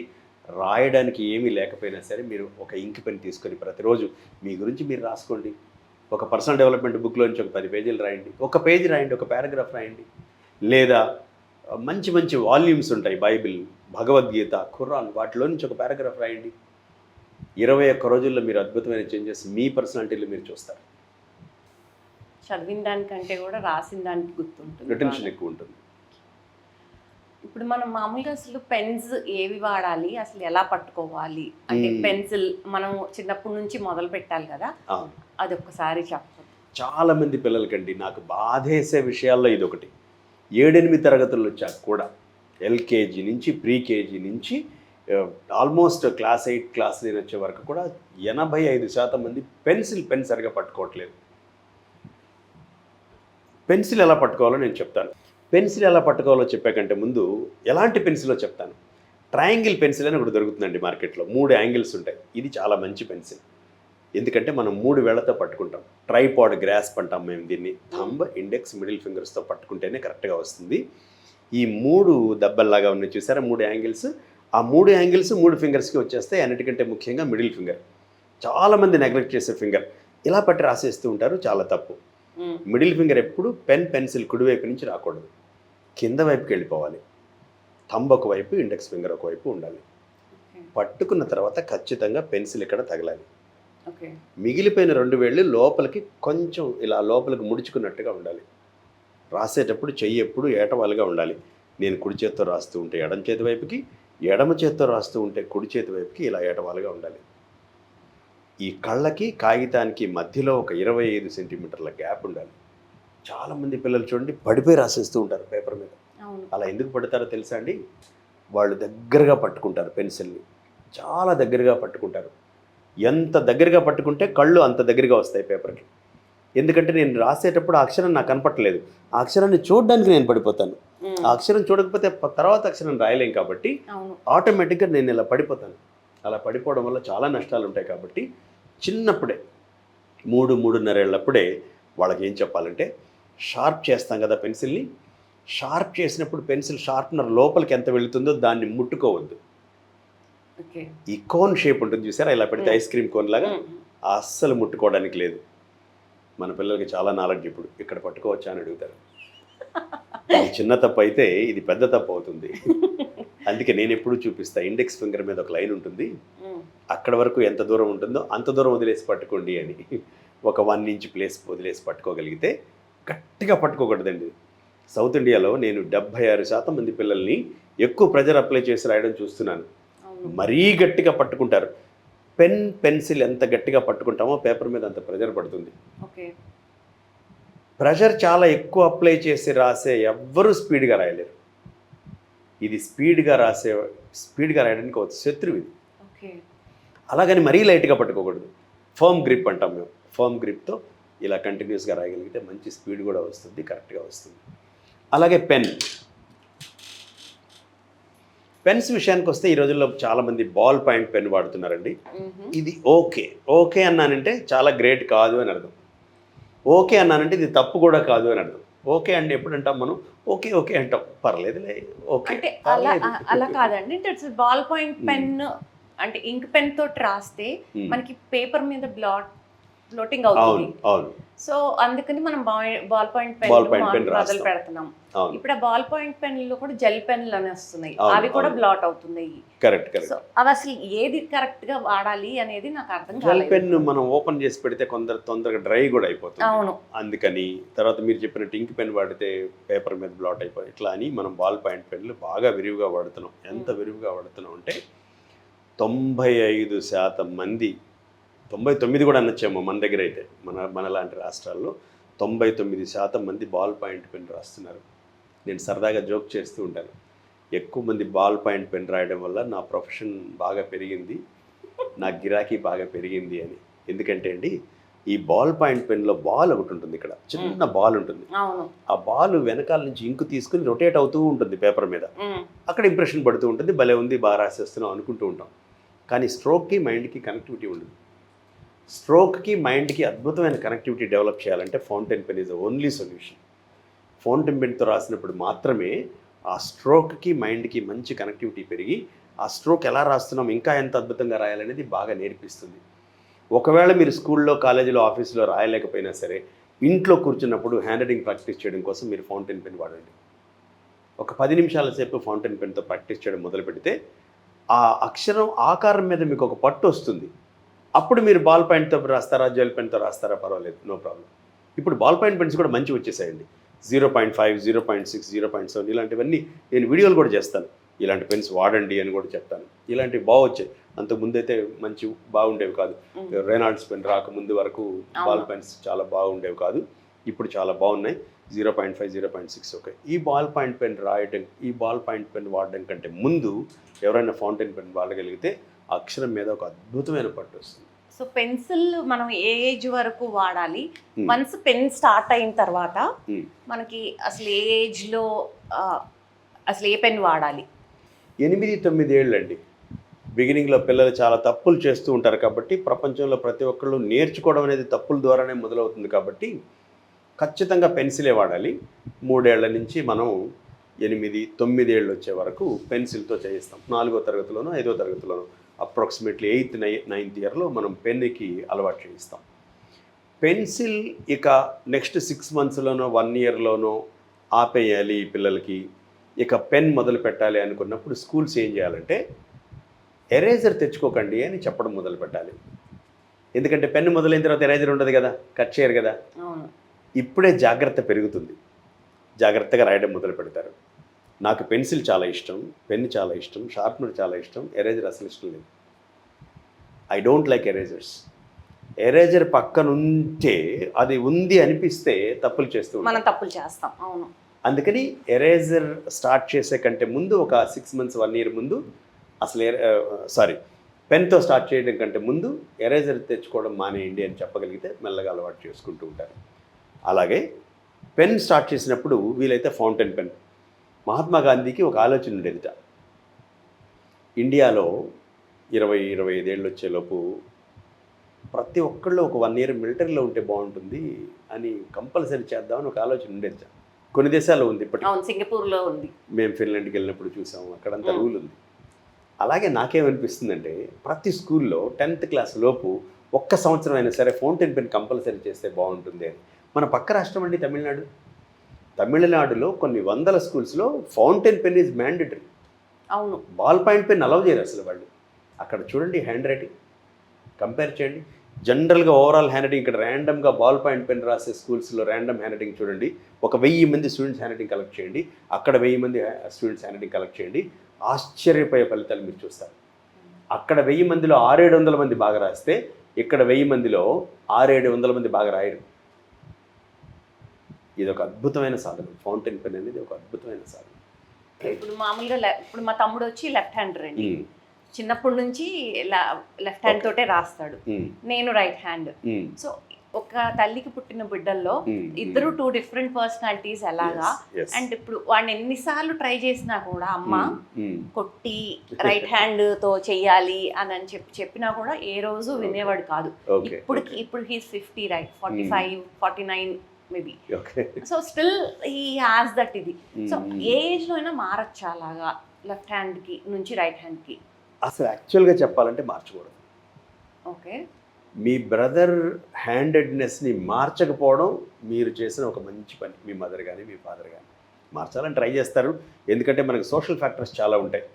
రాయడానికి ఏమీ లేకపోయినా సరే మీరు ఒక ఇంక్ పెన్ తీసుకొని ప్రతిరోజు మీ గురించి మీరు రాసుకోండి. ఒక పర్సనల్ డెవలప్మెంట్ బుక్లో నుంచి ఒక 10 పేజీలు రాయండి, ఒక పేజీ రాయండి, ఒక పారాగ్రాఫ్ రాయండి. లేదా మంచి మంచి వాల్యూమ్స్ ఉంటాయి, బైబిల్, భగవద్గీత, ఖురాన్, వాటిలో నుంచి ఒక పారాగ్రాఫ్ రాయండి. 21 రోజుల్లో మీరు అద్భుతమైన చేంజెస్ మీ పర్సనాలిటీలో మీరు చూస్తారు. చదివిన దానికంటే కూడా రాసిన దానికి గుర్తుంటుంది, రిటెన్షన్ ఎక్కువ ఉంటుంది. ఇప్పుడు మనం మామూలుగా అసలు పెన్స్ ఏవి వాడాలి, అసలు ఎలా పట్టుకోవాలి అంటే పెన్సిల్ మనం చిన్నప్పటి నుంచి మొదలు పెట్టాలి కదా, అది ఒక్కసారి చెప్పండి. చాలామంది పిల్లలకండి నాకు బాధేసే విషయాల్లో ఇది ఒకటి. 7-8 తరగతుల్లో వచ్చాక కూడా ఎల్కేజీ నుంచి ప్రీకేజీ నుంచి ఆల్మోస్ట్ క్లాస్ 8 క్లాస్ 9 వచ్చే వరకు కూడా 85% మంది పెన్ సరిగా పట్టుకోవట్లేదు. పెన్సిల్ ఎలా పట్టుకోవాలో నేను చెప్తాను. పెన్సిల్ ఎలా పట్టుకోవాలో చెప్పే కంటే ముందు ఎలాంటి పెన్సిలో చెప్తాను. ట్రయాంగిల్ పెన్సిల్ అని ఒకటి దొరుకుతుందండి మార్కెట్లో. 3 యాంగిల్స్ ఉంటాయి. ఇది చాలా మంచి పెన్సిల్. ఎందుకంటే మనం 3 వేళ్లతో పట్టుకుంటాం. ట్రైపాడ్ గ్రాస్ప్ అంటాం మేము దీన్ని. థంబ్, ఇండెక్స్, మిడిల్ ఫింగర్స్తో పట్టుకుంటేనే కరెక్ట్గా వస్తుంది. ఈ 3 దెబ్బల్లాగా ఉన్నాయి చూసారా, 3 యాంగిల్స్. ఆ 3 యాంగిల్స్ 3 ఫింగర్స్కి వచ్చేస్తాయి. అన్నిటికంటే ముఖ్యంగా మిడిల్ ఫింగర్ చాలామంది నెగ్లెక్ట్ చేసే ఫింగర్. ఇలా పట్టి రాసేస్తూ ఉంటారు, చాలా తప్పు. మిడిల్ ఫింగర్ ఎప్పుడు పెన్సిల్ కుడివైపు నుంచి రాకూడదు, కింద వైపుకి వెళ్ళిపోవాలి. థంబ్ ఒకవైపు, ఇండెక్స్ ఫింగర్ ఒకవైపు ఉండాలి. పట్టుకున్న తర్వాత ఖచ్చితంగా పెన్సిల్ ఇక్కడ తగలాలి. మిగిలిపోయిన 2 వేళ్ళు లోపలికి కొంచెం ఇలా లోపలికి ముడుచుకున్నట్టుగా ఉండాలి. రాసేటప్పుడు చెయ్యి ఎప్పుడు ఏటవాలుగా ఉండాలి. నేను కుడి చేత్తో రాస్తూ ఉంటే ఎడమ చేతి వైపుకి, ఎడమ చేత్తో రాస్తూ ఉంటే కుడి చేతి వైపుకి ఇలా ఏటవాలుగా ఉండాలి. ఈ కళ్ళకి కాగితానికి మధ్యలో ఒక 25 సెంటీమీటర్ల గ్యాప్ ఉండాలి. చాలామంది పిల్లలు చూడండి పడిపోయి రాసేస్తూ ఉంటారు పేపర్ మీద. అలా ఎందుకు పడతారో తెలుసా అండి? వాళ్ళు దగ్గరగా పట్టుకుంటారు పెన్సిల్ని, చాలా దగ్గరగా పట్టుకుంటారు. ఎంత దగ్గరగా పట్టుకుంటే కళ్ళు అంత దగ్గరగా వస్తాయి పేపర్కి. ఎందుకంటే నేను రాసేటప్పుడు ఆ అక్షరం నాకు కనపట్టలేదు, ఆ అక్షరాన్ని చూడడానికి నేను పడిపోతాను. ఆ అక్షరం చూడకపోతే తర్వాత అక్షరం రాయలేం కాబట్టి ఆటోమేటిక్గా నేను ఇలా పడిపోతాను. అలా పడిపోవడం వల్ల చాలా నష్టాలు ఉంటాయి. కాబట్టి చిన్నప్పుడే 3-3.5 ఏళ్ళప్పుడే వాళ్ళకి ఏం చెప్పాలంటే, షార్ప్ చేస్తాం కదా పెన్సిల్ని, షార్ప్ చేసినప్పుడు పెన్సిల్ షార్ప్నర్ లోపలికి ఎంత వెళుతుందో దాన్ని ముట్టుకోవద్దు. ఈ కోన్ షేప్ ఉంటుంది చూసారా, ఇలా పెడితే ఐస్ క్రీమ్ కోన్ లాగా, అస్సలు ముట్టుకోవడానికి లేదు. మన పిల్లలకి చాలా నాలెడ్జ్. ఇప్పుడు ఇక్కడ పట్టుకోవచ్చా అని అడుగుతారు. ఇది చిన్న తప్పు అయితే ఇది పెద్ద తప్పు అవుతుంది. అందుకే నేను ఎప్పుడు చూపిస్తా, ఇండెక్స్ ఫింగర్ మీద ఒక లైన్ ఉంటుంది, అక్కడ వరకు ఎంత దూరం ఉంటుందో అంత దూరం వదిలేసి పట్టుకోండి అని. ఒక 1 ఇంచ్ ప్లేస్ వదిలేసి పట్టుకోగలిగితే, గట్టిగా పట్టుకోకూడదండి. సౌత్ ఇండియాలో నేను 76% మంది పిల్లల్ని ఎక్కువ ప్రెజర్ అప్లై చేసి రాయడం చూస్తున్నాను. మరీ గట్టిగా పట్టుకుంటారు. పెన్సిల్ ఎంత గట్టిగా పట్టుకుంటామో పేపర్ మీద అంత ప్రెజర్ పడుతుంది. ప్రెషర్ చాలా ఎక్కువ అప్లై చేసి రాసే ఎవ్వరూ స్పీడ్గా రాయలేరు. ఇది స్పీడ్గా రాయడానికి ఒక శత్రువు ఇది. అలాగని మరీ లైట్గా పట్టుకోకూడదు. ఫర్మ్ గ్రిప్ అంటాం మేము. ఫర్మ్ గ్రిప్తో ఇలా కంటిన్యూస్గా రాయగలిగితే మంచి స్పీడ్ కూడా వస్తుంది, కరెక్ట్గా వస్తుంది. అలాగే పెన్స్ విషయానికి వస్తే ఈ రోజుల్లో చాలామంది బాల్ పాయింట్ పెన్ వాడుతున్నారండి. ఇది ఓకే అన్నానంటే చాలా గ్రేట్ కాదు అని అర్థం. ఓకే అన్నానంటే ఇది తప్పు కూడా కాదు అని అర్థం. ఓకే అంటే ఎప్పుడు అంటాం మనం? ఓకే అంటాం, పర్లేదులే, ఓకే. అంటే అలా కాదండి. ఇట్స్ బాల్ పాయింట్ పెన్ అంటే ఇంక్ పెన్ తోటి రాస్తే మనకి పేపర్ మీద బ్లాట్ ఫ్లోటింగ్ అవుతుంది. అవును. సో అందుకని మనం ball point Ball point pen pen మొదలు రాస్తాం. పెడుతున్నాం. అవును. ఇప్పుడు ఆ బాల్ పాయింట్ పెన్లో కూడా జెల్ పెన్లు అని వస్తున్నాయి, అవును, అవి కూడా అవును. బ్లాట్ అవుతున్నాయి. కరెక్ట్. సో అవి అసలు ఏది కరెక్ట్ గా వాడాలి అనేది నాకు అర్థం జెల్ కాలేదు. పెన్ మనం ఓపెన్ చేసి పెడితే తొందరగా డ్రై కూడా అయిపోతుంది. అవును. అందుకని తర్వాత మీరు చెప్పినట్టు ఇంక్ పెన్ వాడితే పేపర్ మీద బ్లాట్ అయిపోయి ఇట్లా అని మనం బాల్ పాయింట్ పెన్లు బాగా విరివిగా వాడుతున్నాం. ఎంత విరివిగా వాడుతున్నాం అంటే 95% మంది, 99 కూడా అనొచ్చేమో మన దగ్గర అయితే, మనలాంటి రాష్ట్రాల్లో 99% మంది బాల్ పాయింట్ పెన్ రాస్తున్నారు. నేను సరదాగా జోక్ చేస్తూ ఉంటాను, ఎక్కువ మంది బాల్ పాయింట్ పెన్ రాయడం వల్ల నా ప్రొఫెషన్ బాగా పెరిగింది, నా గిరాకీ బాగా పెరిగింది అని. ఎందుకంటే అండి, ఈ బాల్ పాయింట్ పెన్లో బాల్ ఒకటి ఉంటుంది, ఇక్కడ చిన్న బాల్ ఉంటుంది. ఆ బాల్ వెనకాల నుంచి ఇంకు తీసుకుని రొటేట్ అవుతూ ఉంటుంది పేపర్ మీద, అక్కడ ఇంప్రెషన్ పడుతూ ఉంటుంది, భలే ఉంది బాగా రాసేస్తున్నాం అనుకుంటూ ఉంటాం. కానీ స్ట్రోక్కి మైండ్కి కనెక్టివిటీ ఉండదు. స్ట్రోక్కి మైండ్కి అద్భుతమైన కనెక్టివిటీ డెవలప్ చేయాలంటే fountain pen is the only solution. Fountain పెన్తో రాసినప్పుడు మాత్రమే ఆ స్ట్రోక్కి మైండ్కి మంచి కనెక్టివిటీ పెరిగి ఆ స్ట్రోక్ ఎలా రాస్తున్నాం, ఇంకా ఎంత అద్భుతంగా రాయాలనేది బాగా నేర్పిస్తుంది. ఒకవేళ మీరు స్కూల్లో, కాలేజీలో, ఆఫీస్లో రాయలేకపోయినా సరే, ఇంట్లో కూర్చున్నప్పుడు హ్యాండ్ రైటింగ్ ప్రాక్టీస్ చేయడం కోసం మీరు ఫౌంటైన్ పెన్ వాడండి. ఒక 10 నిమిషాల సేపు ఫౌంటైన్ పెన్తో ప్రాక్టీస్ చేయడం మొదలు పెడితే ఆ అక్షరం ఆకారం మీద మీకు ఒక పట్టు వస్తుంది. అప్పుడు మీరు బాల్ పాయింట్తో రాస్తారా, జెల్ పెన్తో రాస్తారా, పర్వాలేదు, నో ప్రాబ్లం. ఇప్పుడు బాల్ పాయింట్ పెన్స్ కూడా మంచి వచ్చేసాయండి. 0.5, 0.6, 0.7 ఇలాంటివన్నీ నేను వీడియోలు కూడా చేస్తాను. ఇలాంటి పెన్స్ వాడండి అని కూడా చెప్తాను. ఇలాంటివి బాగొచ్చాయి. అంతకుముందైతే మంచి బాగుండేవి కాదు. రెనాల్డ్స్ పెన్ రాకముందు వరకు బాల్ పెన్స్ చాలా బాగుండేవి కాదు. ఇప్పుడు చాలా బాగున్నాయి. 0.5, 0.6 ఓకే. ఈ బాల్ పాయింట్ పెన్ వాడడం కంటే ముందు ఎవరైనా ఫౌంటైన్ పెన్ వాడగలిగితే అక్షరం మీద ఒక అద్భుతమైన పట్టు వస్తుంది. సో పెన్సిల్ మనం ఏ ఏజ్ వరకు వాడాలి? వన్స్ పెన్ స్టార్ట్ అయిన తర్వాత మనకి అసలు ఏ ఏజ్లో అసలు ఏ పెన్ వాడాలి? 8-9 ఏళ్ళండి. బిగినింగ్లో పిల్లలు చాలా తప్పులు చేస్తూ ఉంటారు కాబట్టి, ప్రపంచంలో ప్రతి ఒక్కళ్ళు నేర్చుకోవడం అనేది తప్పుల ద్వారానే మొదలవుతుంది కాబట్టి ఖచ్చితంగా పెన్సిలే వాడాలి. 3 ఏళ్ల నుంచి మనం 8-9 ఏళ్ళు వచ్చే వరకు పెన్సిల్తో చేయిస్తాం. 4వ తరగతిలోనో 5వ తరగతిలోనో అప్రాక్సిమేట్లీ 8th, 9th ఇయర్లో మనం పెన్నుకి అలవాటు చేయిస్తాం. పెన్సిల్ ఇక నెక్స్ట్ 6 మంత్స్లోనో 1 ఇయర్లోనో ఆపేయాలి పిల్లలకి, ఇక పెన్ మొదలు పెట్టాలి అనుకున్నప్పుడు స్కూల్స్ ఏం చేయాలంటే ఎరేజర్ తెచ్చుకోకండి అని చెప్పడం మొదలు పెట్టాలి. ఎందుకంటే పెన్ను మొదలైన తర్వాత ఎరేజర్ ఉండదు కదా, కట్ చేయరు కదా. ఇప్పుడే జాగ్రత్త పెరుగుతుంది, జాగ్రత్తగా రాయడం మొదలు పెడతారు. నాకు పెన్సిల్ చాలా ఇష్టం, పెన్ చాలా ఇష్టం, షార్ప్నర్ చాలా ఇష్టం, ఎరేజర్ అసలు ఇష్టం లేదు. I don't like erasers. Eraser పక్కన ఉంటే అది ఉంది అనిపిస్తే తప్పులు చేస్తాం. అవును. అందుకని ఎరేజర్ స్టార్ట్ చేసే కంటే ముందు ఒక 6 మంత్స్ 1 ఇయర్ ముందు అసలు పెన్తో స్టార్ట్ చేయడం కంటే ముందు ఎరేజర్ తెచ్చుకోవడం మానేయండి అని చెప్పగలిగితే మెల్లగా అలవాటు చేసుకుంటూ ఉంటారు. అలాగే పెన్ స్టార్ట్ చేసినప్పుడు వీలైతే ఫౌంటైన్ పెన్. మహాత్మా గాంధీకి ఒక ఆలోచన ఉండేదిట, ఇండియాలో 20-25 ఏళ్ళు వచ్చేలోపు ప్రతి ఒక్కళ్ళు ఒక 1 ఇయర్ మిలిటరీలో ఉంటే బాగుంటుంది అని కంపల్సరీ చేద్దామని ఒక ఆలోచన ఉండేదిట. కొన్ని దేశాల్లో ఉంది ఇప్పటికీ. సింగపూర్లో ఉంది. మేము ఫిన్లాండ్కి వెళ్ళినప్పుడు చూసాము, అక్కడంతా రూల్ ఉంది. అలాగే నాకేమనిపిస్తుందంటే ప్రతి స్కూల్లో 10th క్లాస్ లోపు 1 సంవత్సరం అయినా సరే ఫౌంటైన్ పెన్ కంపల్సరీ చేస్తే బాగుంటుంది అని. మన పక్క రాష్ట్రం అండి తమిళనాడు. తమిళనాడులో కొన్ని వందల స్కూల్స్లో ఫౌంటైన్ పెన్ ఈజ్ మ్యాండేటరీ. అవును. బాల్ పాయింట్ పెన్ అలౌ చేయరు అసలు వాళ్ళు. అక్కడ చూడండి హ్యాండ్ రైటింగ్ కంపేర్ చేయండి. జనరల్గా ఓవరాల్ హ్యాండ్ రైటింగ్ ఇక్కడ ర్యాండమ్గా బాల్ పాయింట్ పెన్ రాసే స్కూల్స్లో ర్యాండమ్ హ్యాండ్ రైటింగ్ చూడండి. 1000 మంది స్టూడెంట్స్ హ్యాండ్ రైటింగ్ కలెక్ట్ చేయండి, అక్కడ 1000 మంది స్టూడెంట్స్ హ్యాండ్ రైటింగ్ కలెక్ట్ చేయండి, ఆశ్చర్యపోయే ఫలితాలు మీరు చూస్తారు. అక్కడ 1000 మందిలో 600-700 మంది బాగా రాస్తే ఇక్కడ 1000 మందిలో 600-700 మంది బాగా రాయరు. ఇది ఒక అద్భుతమైన సాధనం. ఫౌంటైన్ పెన్ అనేది ఒక అద్భుతమైన సాధనం. ఇప్పుడు మామూలుగా ఇప్పుడు మా తమ్ముడు వచ్చి లెఫ్ట్ హ్యాండర్ అండి. చిన్నప్పటి నుంచి లెఫ్ట్ హ్యాండ్ తోటే రాస్తాడు, నేను రైట్ హ్యాండ్. సో ఒక తల్లికి పుట్టిన బిడ్డల్లో ఇద్దరు 2 డిఫరెంట్ పర్సనాలిటీస్ ఎలాగా. అండ్ ఇప్పుడు వాడిని ఎన్నిసార్లు ట్రై చేసినా కూడా అమ్మ కొట్టి రైట్ హ్యాండ్ తో చెయ్యాలి అని చెప్పినా కూడా ఏ రోజు వినేవాడు కాదు. ఇప్పుడు he's 50 right, 45, 49 maybe. So still he has that ఇది. సో ఏ ఏజ్ లో అయినా మారచ్చు అలాగా లెఫ్ట్ హ్యాండ్ కి నుంచి రైట్ హ్యాండ్ కి? అసలు యాక్చువల్గా చెప్పాలంటే మార్చకూడదు. ఓకే. మీ బ్రదర్ హ్యాండెడ్నెస్ని మార్చకపోవడం మీరు చేసిన ఒక మంచి పని. మీ మదర్ కానీ మీ ఫాదర్ కానీ మార్చాలని ట్రై చేస్తారు. ఎందుకంటే మనకు సోషల్ ఫ్యాక్టర్స్ చాలా ఉంటాయి.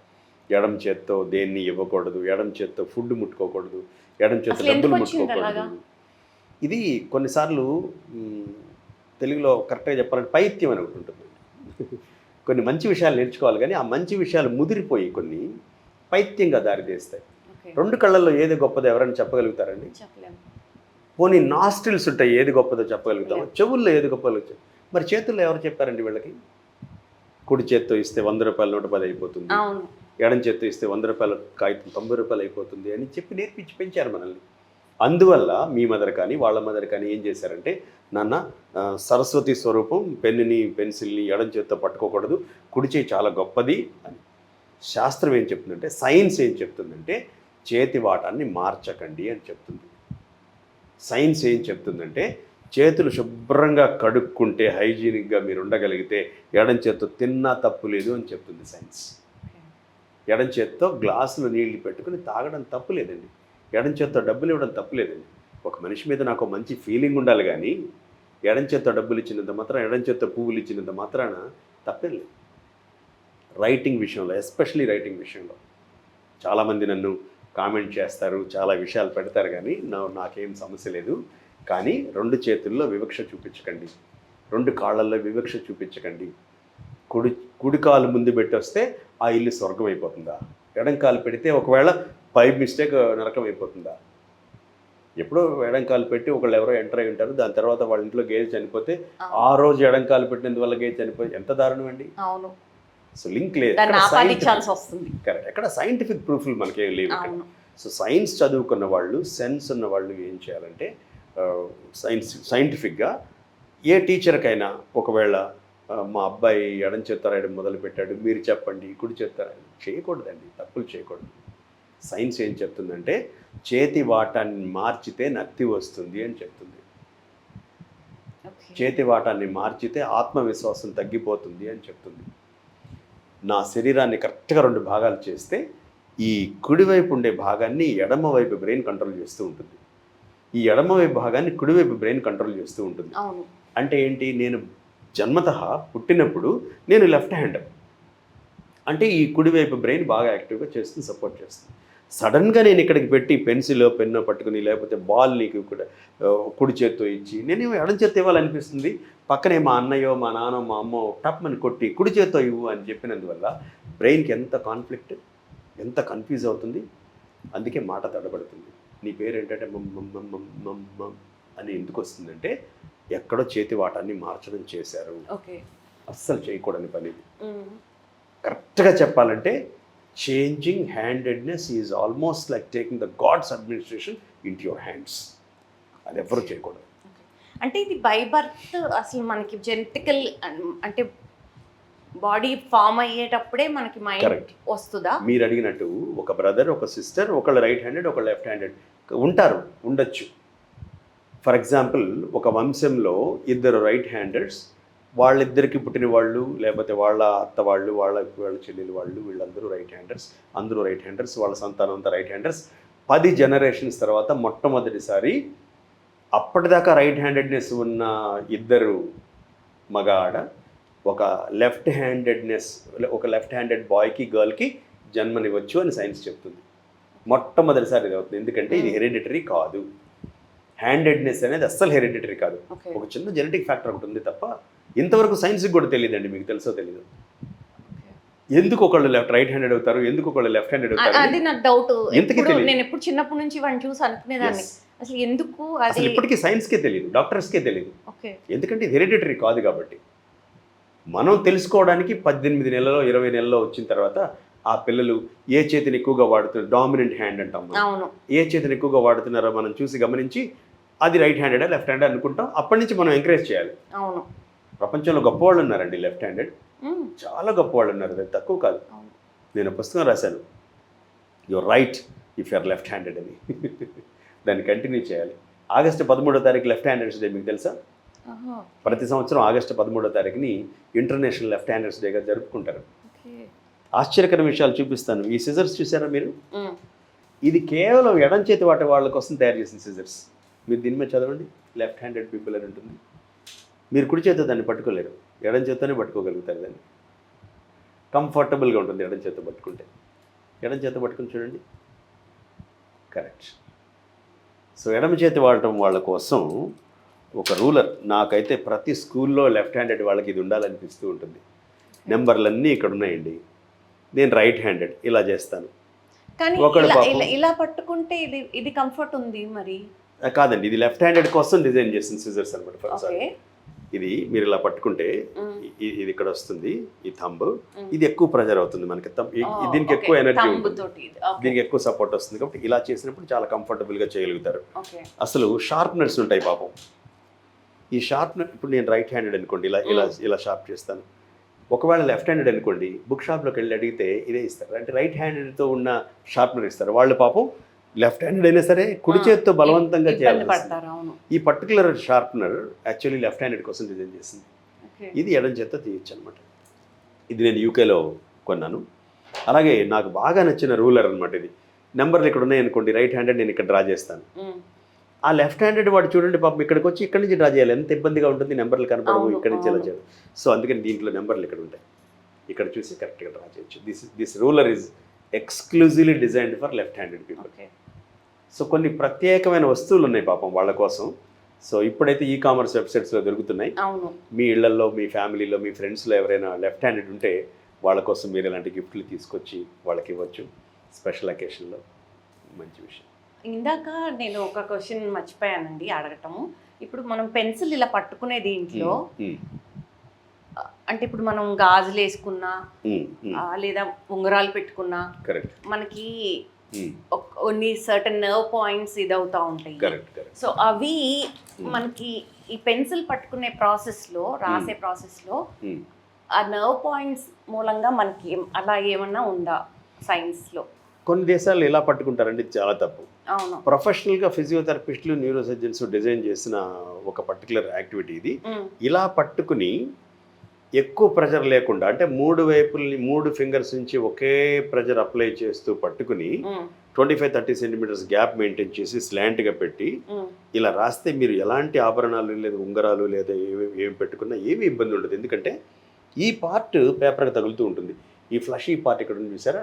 ఎడం చేత్తో దేన్ని ఇవ్వకూడదు, ఎడం చేత్తో ఫుడ్ ముట్టుకోకూడదు, ఎడం చేత్తో డబ్బులు ముట్టుకోకూడదు. ఇది కొన్నిసార్లు తెలుగులో కరెక్ట్గా చెప్పాలంటే పైత్యం అని ఒకటి ఉంటుంది. కొన్ని మంచి విషయాలు నేర్చుకోవాలి, కానీ ఆ మంచి విషయాలు ముదిరిపోయి కొన్ని పైత్యంగా దారితీస్తాయి. రెండు కళ్ళల్లో ఏది గొప్పదో ఎవరైనా చెప్పగలుగుతారండి? పోనీ నాస్ట్రిల్స్ ఉంటాయి, ఏది గొప్పదో చెప్పగలుగుతాము. చెవుల్లో ఏది గొప్పదో మరి చేతుల్లో ఎవరు చెప్పారండి వీళ్ళకి? కుడి చేత్తో ఇస్తే 100 రూపాయలు 110 అయిపోతుంది, ఎడం చేత్తో ఇస్తే 100 రూపాయల కాగితం 90 రూపాయలు అయిపోతుంది అని చెప్పి నేర్పించి పెంచారు మనల్ని. అందువల్ల మీ మదర్ కానీ వాళ్ళ మదర్ కానీ ఏం చేశారంటే, నాన్న సరస్వతి స్వరూపం, పెన్నుని పెన్సిల్ని ఎడం చేత్తో పట్టుకోకూడదు, కుడి చేయి చాలా గొప్పది అని. శాస్త్రం ఏం చెప్తుందంటే, సైన్స్ ఏం చెప్తుందంటే చేతి వాటాన్ని మార్చకండి అని చెప్తుంది. సైన్స్ ఏం చెప్తుందంటే చేతులు శుభ్రంగా కడుక్కుంటే హైజీనిక్గా మీరు ఉండగలిగితే ఎడం చేత్తో తిన్నా తప్పు లేదు అని చెప్తుంది సైన్స్. ఎడం చేత్తో గ్లాసులు నీళ్లు పెట్టుకుని తాగడం తప్పు లేదండి, ఎడం చేత్తో డబ్బులు ఇవ్వడం తప్పు లేదండి. ఒక మనిషి మీద నాకు మంచి ఫీలింగ్ ఉండాలి, కానీ ఎడం చేత్తో డబ్బులు ఇచ్చినంత మాత్రాన, ఎడం చేత్తో పువ్వులు ఇచ్చినంత మాత్రాన తప్పేం లేదు. రైటింగ్ విషయంలో, ఎస్పెషలీ రైటింగ్ విషయంలో చాలామంది నన్ను కామెంట్ చేస్తారు, చాలా విషయాలు పెడతారు, కానీ నాకేం సమస్య లేదు. కానీ 2 చేతుల్లో వివక్ష చూపించకండి, 2 కాళ్ళల్లో వివక్ష చూపించకండి. కుడి కాలు ముందు పెట్టి వస్తే ఆ ఇల్లు స్వర్గం అయిపోతుందా? ఎడం కాలు పెడితే ఒకవేళ బై మిస్టేక్ నరకం అయిపోతుందా? ఎప్పుడో ఎడం కాలు పెట్టి ఒకళ్ళు ఎవరో ఎంటర్ అయి ఉంటారు, దాని తర్వాత వాళ్ళ ఇంట్లో గేదె చనిపోతే ఆ రోజు ఎడం కాలు పెట్టినందువల్ల గేదె చనిపోతే ఎంత దారుణం అండి. సో లింక్ లేదు, కరెక్ట్. ఎక్కడ సైంటిఫిక్ ప్రూఫ్లు మనకేం లేవు. సో సైన్స్ చదువుకున్న వాళ్ళు, సెన్స్ ఉన్న వాళ్ళు ఏం చేయాలంటే, సైంటిఫిక్గా ఏ టీచర్కైనా ఒకవేళ మా అబ్బాయి ఎడం చేత్తో రాయడం మొదలుపెట్టాడు, మీరు చెప్పండి కుడి చేత్తో రాయడం చేయకూడదండి, తప్పులు చేయకూడదు. సైన్స్ ఏం చెప్తుందంటే చేతి వాటాన్ని మార్చితే నత్తి వస్తుంది అని చెప్తుంది. చేతి వాటాన్ని మార్చితే ఆత్మవిశ్వాసం తగ్గిపోతుంది అని చెప్తుంది. నా శరీరాన్ని కరెక్ట్గా 2 భాగాలు చేస్తే ఈ కుడివైపు ఉండే భాగాన్ని ఎడమవైపు బ్రెయిన్ కంట్రోల్ చేస్తూ ఉంటుంది, ఈ ఎడమవైపు భాగాన్ని కుడివైపు బ్రెయిన్ కంట్రోల్ చేస్తూ ఉంటుంది. అంటే ఏంటి, నేను జన్మతః పుట్టినప్పుడు నేను లెఫ్ట్ హ్యాండర్, అంటే ఈ కుడివైపు బ్రెయిన్ బాగా యాక్టివ్గా చేస్తుంది, సపోర్ట్ చేస్తుంది. సడన్గా నేను ఇక్కడికి పెట్టి పెన్సిల్ పెన్ను పట్టుకుని లేకపోతే బాల్ నీకు కూడా కుడి చేత్తో ఇచ్చి నేను ఎడం చేత్తో ఇవ్వాలనిపిస్తుంది, పక్కనే మా అన్నయ్యో మా నాన్నో మా అమ్మో టప్మని కొట్టి కుడి చేత్తో ఇవ్వు అని చెప్పినందువల్ల బ్రెయిన్కి ఎంత కాన్ఫ్లిక్ట్, ఎంత కన్ఫ్యూజ్ అవుతుంది. అందుకే మాట తడబడుతుంది. నీ పేరు ఏంటంటే మమ్ అని ఎందుకు వస్తుందంటే ఎక్కడో చేతి వాటాన్ని మార్చడం చేశారు. అస్సలు చేయకూడని పని. కరెక్ట్గా చెప్పాలంటే changing handedness is almost like taking the god's administration into your hands. అది ఎవరు చేయకూడదు. అంటే ఇది బై బర్త్ అసలు మనకి జెనెటికల్ అంటే బాడీ ఫామ్ అయ్యేటప్పుడే మనకి మైండ్ వస్తుందా? మీరు అడిగినట్టు ఒక బ్రదర్, ఒక సిస్టర్, ఒకళ్ళు రైట్ హ్యాండెడ్, ఒకళ్ళు లెఫ్ట్ హ్యాండెడ్ ఉండొచ్చు. ఫర్ ఎగ్జాంపుల్ ఒక వంశంలో 2 రైట్ హ్యాండర్స్, వాళ్ళిద్దరికి పుట్టిన వాళ్ళు లేకపోతే వాళ్ళ అత్త వాళ్ళు, వాళ్ళ చెల్లెలు వాళ్ళు, వీళ్ళందరూ రైట్ హ్యాండర్స్, అందరూ రైట్ హ్యాండర్స్, వాళ్ళ సంతానం అంతా రైట్ హ్యాండర్స్. 10 జనరేషన్స్ తర్వాత మొట్టమొదటిసారి అప్పటిదాకా రైట్ హ్యాండెడ్నెస్ ఉన్న 2 మగాడ ఒక లెఫ్ట్ హ్యాండెడ్ బాయ్కి గర్ల్కి జన్మనివ్వచ్చు అని సైన్స్ చెప్తుంది. మొట్టమొదటిసారి ఇది అవుతుంది, ఎందుకంటే ఇది హెరిడిటరీ కాదు. హ్యాండెడ్నెస్ అనేది అస్సలు హెరిడిటరీ కాదు, ఒక చిన్న జెనెటిక్ ఫ్యాక్టర్ ఒకటి ఉంది తప్ప ఇంతవరకు సైన్స్కి కూడా తెలియదండి. మీకు తెలుసో తెలీదు ఎందుకు ఒకళ్ళు రైట్ హ్యాండెడ్ అవుతారు, ఎందుకు ఒకళ్ళు లెఫ్ట్ హ్యాండెడ్ అవుతారు? అది నాకు డౌట్. నేను ఎప్పుడు చిన్నప్పటి నుంచి వాడిని చూసి అనుకునేదాన్ని, అసలు ఎందుకు అసలు ఇప్పటికీ సైన్స్కే తెలియదు, డాక్టర్స్కే తెలియదు. ఎందుకంటే హెరిడిటరీ కాదు కాబట్టి. మనం తెలుసుకోవడానికి 18 నెలలో 20 నెలలో వచ్చిన తర్వాత ఆ పిల్లలు ఏ చేతిని ఎక్కువగా వాడుతున్నారు, డామినెంట్ హ్యాండ్ అంటాం, ఏ చేతిని ఎక్కువగా వాడుతున్నారో మనం చూసి గమనించి అది రైట్ హ్యాండెడా లెఫ్ట్ హ్యాండెడ్ అనుకుంటాం. అప్పటి నుంచి మనం ఎంకరేజ్ చేయాలి. ప్రపంచంలో గొప్పవాళ్ళు ఉన్నారండి లెఫ్ట్ హ్యాండెడ్, చాలా గొప్పవాళ్ళు ఉన్నారు, అది తక్కువ కాదు. నేను పుస్తకం రాశాను, your right if you're left handed అని. దాన్ని కంటిన్యూ చేయాలి. ఆగస్టు 13వ తారీఖు లెఫ్ట్ హ్యాండర్స్ డే మీకు తెలుసా? ప్రతి సంవత్సరం ఆగస్టు 13వ తారీఖుని ఇంటర్నేషనల్ లెఫ్ట్ హ్యాండర్స్ డేగా జరుపుకుంటారు. ఆశ్చర్యకర విషయాలు చూపిస్తాను. ఈ సిజర్స్ చూసారా మీరు? ఇది కేవలం ఎడం చేతి వాటి వాళ్ళ కోసం తయారు చేసిన సిజర్స్. మీరు దీని మీద చదవండి, లెఫ్ట్ హ్యాండెడ్ పీపుల్ అని ఉంటుంది. మీరు కుడి చేతితో దాన్ని పట్టుకోలేరు, ఎడం చేత్తోనే పట్టుకోగలుగుతారు దాన్ని. కంఫర్టబుల్గా ఉంటుంది ఎడం చేత పట్టుకుంటే. ఎడం చేత పట్టుకుని చూడండి, కరెక్ట్. సో ఎడమ చేతి వాడటం వాళ్ళ కోసం ఒక రూలర్. నాకైతే ప్రతి స్కూల్లో లెఫ్ట్ హ్యాండెడ్ వాళ్ళకి ఇది ఉండాలనిపిస్తూ ఉంటుంది. నెంబర్లన్నీ ఇక్కడ ఉన్నాయండి. నేను రైట్ హ్యాండెడ్ ఇలా చేస్తాను. కానీ ఒకడు ఇలా పాపం- ఇలా ఇలా పట్టుకుంటే ఇది కంఫర్ట్ ఉంది మరి. కాదండి, ఇది లెఫ్ట్ హ్యాండెడ్ కోసం డిజైన్ చేసిన సిజర్స్ అనమాట. ఓకే. ఇది మీరు ఇలా పట్టుకుంటే ఇది ఇక్కడ వస్తుంది, ఈ థంబ్. ఇది ఎక్కువ ప్రెజర్ అవుతుంది మనకి. దీనికి ఎక్కువ ఎనర్జీ ఉంటుంది, దీనికి ఎక్కువ సపోర్ట్ వస్తుంది. కాబట్టి ఇలా చేసినప్పుడు చాలా కంఫర్టబుల్గా చేయగలుగుతారు. అసలు షార్ప్నర్స్ ఉంటాయి పాపం. ఈ షార్ప్నర్ ఇప్పుడు నేను రైట్ హ్యాండెడ్ అనుకోండి, ఇలా ఇలా ఇలా షార్ప్ చేస్తాను. ఒకవేళ లెఫ్ట్ హ్యాండెడ్ అనుకోండి, బుక్ షాప్లోకి వెళ్ళి అడిగితే ఇదే ఇస్తారు. అంటే రైట్ హ్యాండెడ్తో ఉన్న షార్ప్నర్ ఇస్తారు. వాళ్ళు పాపం లెఫ్ట్ హ్యాండెడ్ అయినా సరే కుడి చేతితో బలవంతంగా చేయాలి. ఈ particular sharpener actually left handed కోసం డిజైన్ చేసింది. ఇది ఎడం చేత్తో తీయచ్చు అనమాట. ఇది నేను యూకేలో కొన్నాను. అలాగే నాకు బాగా నచ్చిన రూలర్ అనమాట ఇది. నెంబర్లు ఇక్కడ ఉన్నాయి అనుకోండి, రైట్ హ్యాండెడ్ నేను ఇక్కడ డ్రా చేస్తాను. ఆ లెఫ్ట్ హ్యాండెడ్ వాడు చూడండి పాపం ఇక్కడికి వచ్చి ఇక్కడి నుంచి డ్రా చేయాలి. ఎంత ఇబ్బందిగా ఉంటుంది, నెంబర్లు కనపడవు, ఇక్కడి నుంచి ఇలా చేయాలి. సో అందుకని దీంట్లో నెంబర్లు ఇక్కడ ఉంటాయి, ఇక్కడ చూసి కరెక్ట్గా డ్రా చేయొచ్చు. This ruler is exclusively designed for left handed people. So కొన్ని ప్రత్యేకమైన వస్తువులు ఉన్నాయి పాపం వాళ్ళ కోసం. సో ఇప్పుడైతే కామర్స్ వెబ్సైట్స్లో దొరుకుతున్నాయి. మీ ఇళ్లలో, మీ ఫ్యామిలీలో, మీ ఫ్రెండ్స్లో ఎవరైనా లెఫ్ట్ హ్యాండెడ్ ఉంటే వాళ్ళ కోసం మీరు ఇలాంటి గిఫ్ట్లు తీసుకొచ్చి వాళ్ళకి ఇవ్వచ్చు స్పెషల్ అకేషన్లో. మంచి విషయం. ఇందాక నేను ఒక క్వశ్చన్ మర్చిపోయానండి అడగటము. ఇప్పుడు మనం పెన్సిల్ ఇలా పట్టుకునే దీంట్లో అంటే ఇప్పుడు మనం గాజులు వేసుకున్నా లేదా ఉంగరాలు పెట్టుకున్నా మనకి కొన్ని సర్టన్ నర్వ్ పాయింట్స్ ఇదవుతా ఉంటాయి. సో అవి మనకి ఈ పెన్సిల్ పట్టుకునే ప్రాసెస్లో, రాసే ప్రాసెస్లో ఆ నర్వ్ పాయింట్స్ మూలంగా మనకి అలా ఏమన్నా ఉందా సైన్స్లో? కొన్ని దేశాలు ఇలా పట్టుకుంటారండి, చాలా తప్పు. అవును. ప్రొఫెషనల్గా ఫిజియోథెరపిస్టులు, న్యూరో సర్జన్స్ డిజైన్ చేసిన ఒక పర్టికులర్ యాక్టివిటీ ఇది. ఇలా పట్టుకుని ఎక్కువ ప్రెజర్ లేకుండా, అంటే 3 వైపుల్ని 3 ఫింగర్స్ నుంచి ఒకే ప్రెజర్ అప్లై చేస్తూ పట్టుకుని 25-30 సెంటీమీటర్స్ గ్యాప్ మెయింటైన్ చేసి స్లాంట్గా పెట్టి ఇలా రాస్తే మీరు ఎలాంటి ఆభరణాలు లేదా ఉంగరాలు లేదా ఏమి పెట్టుకున్నా ఏమీ ఇబ్బంది ఉండదు. ఎందుకంటే ఈ పార్ట్ పేపర్కి తగులుతూ ఉంటుంది. ఈ ఫ్లషీ పార్ట్ ఇక్కడ ఉంది చూసారా,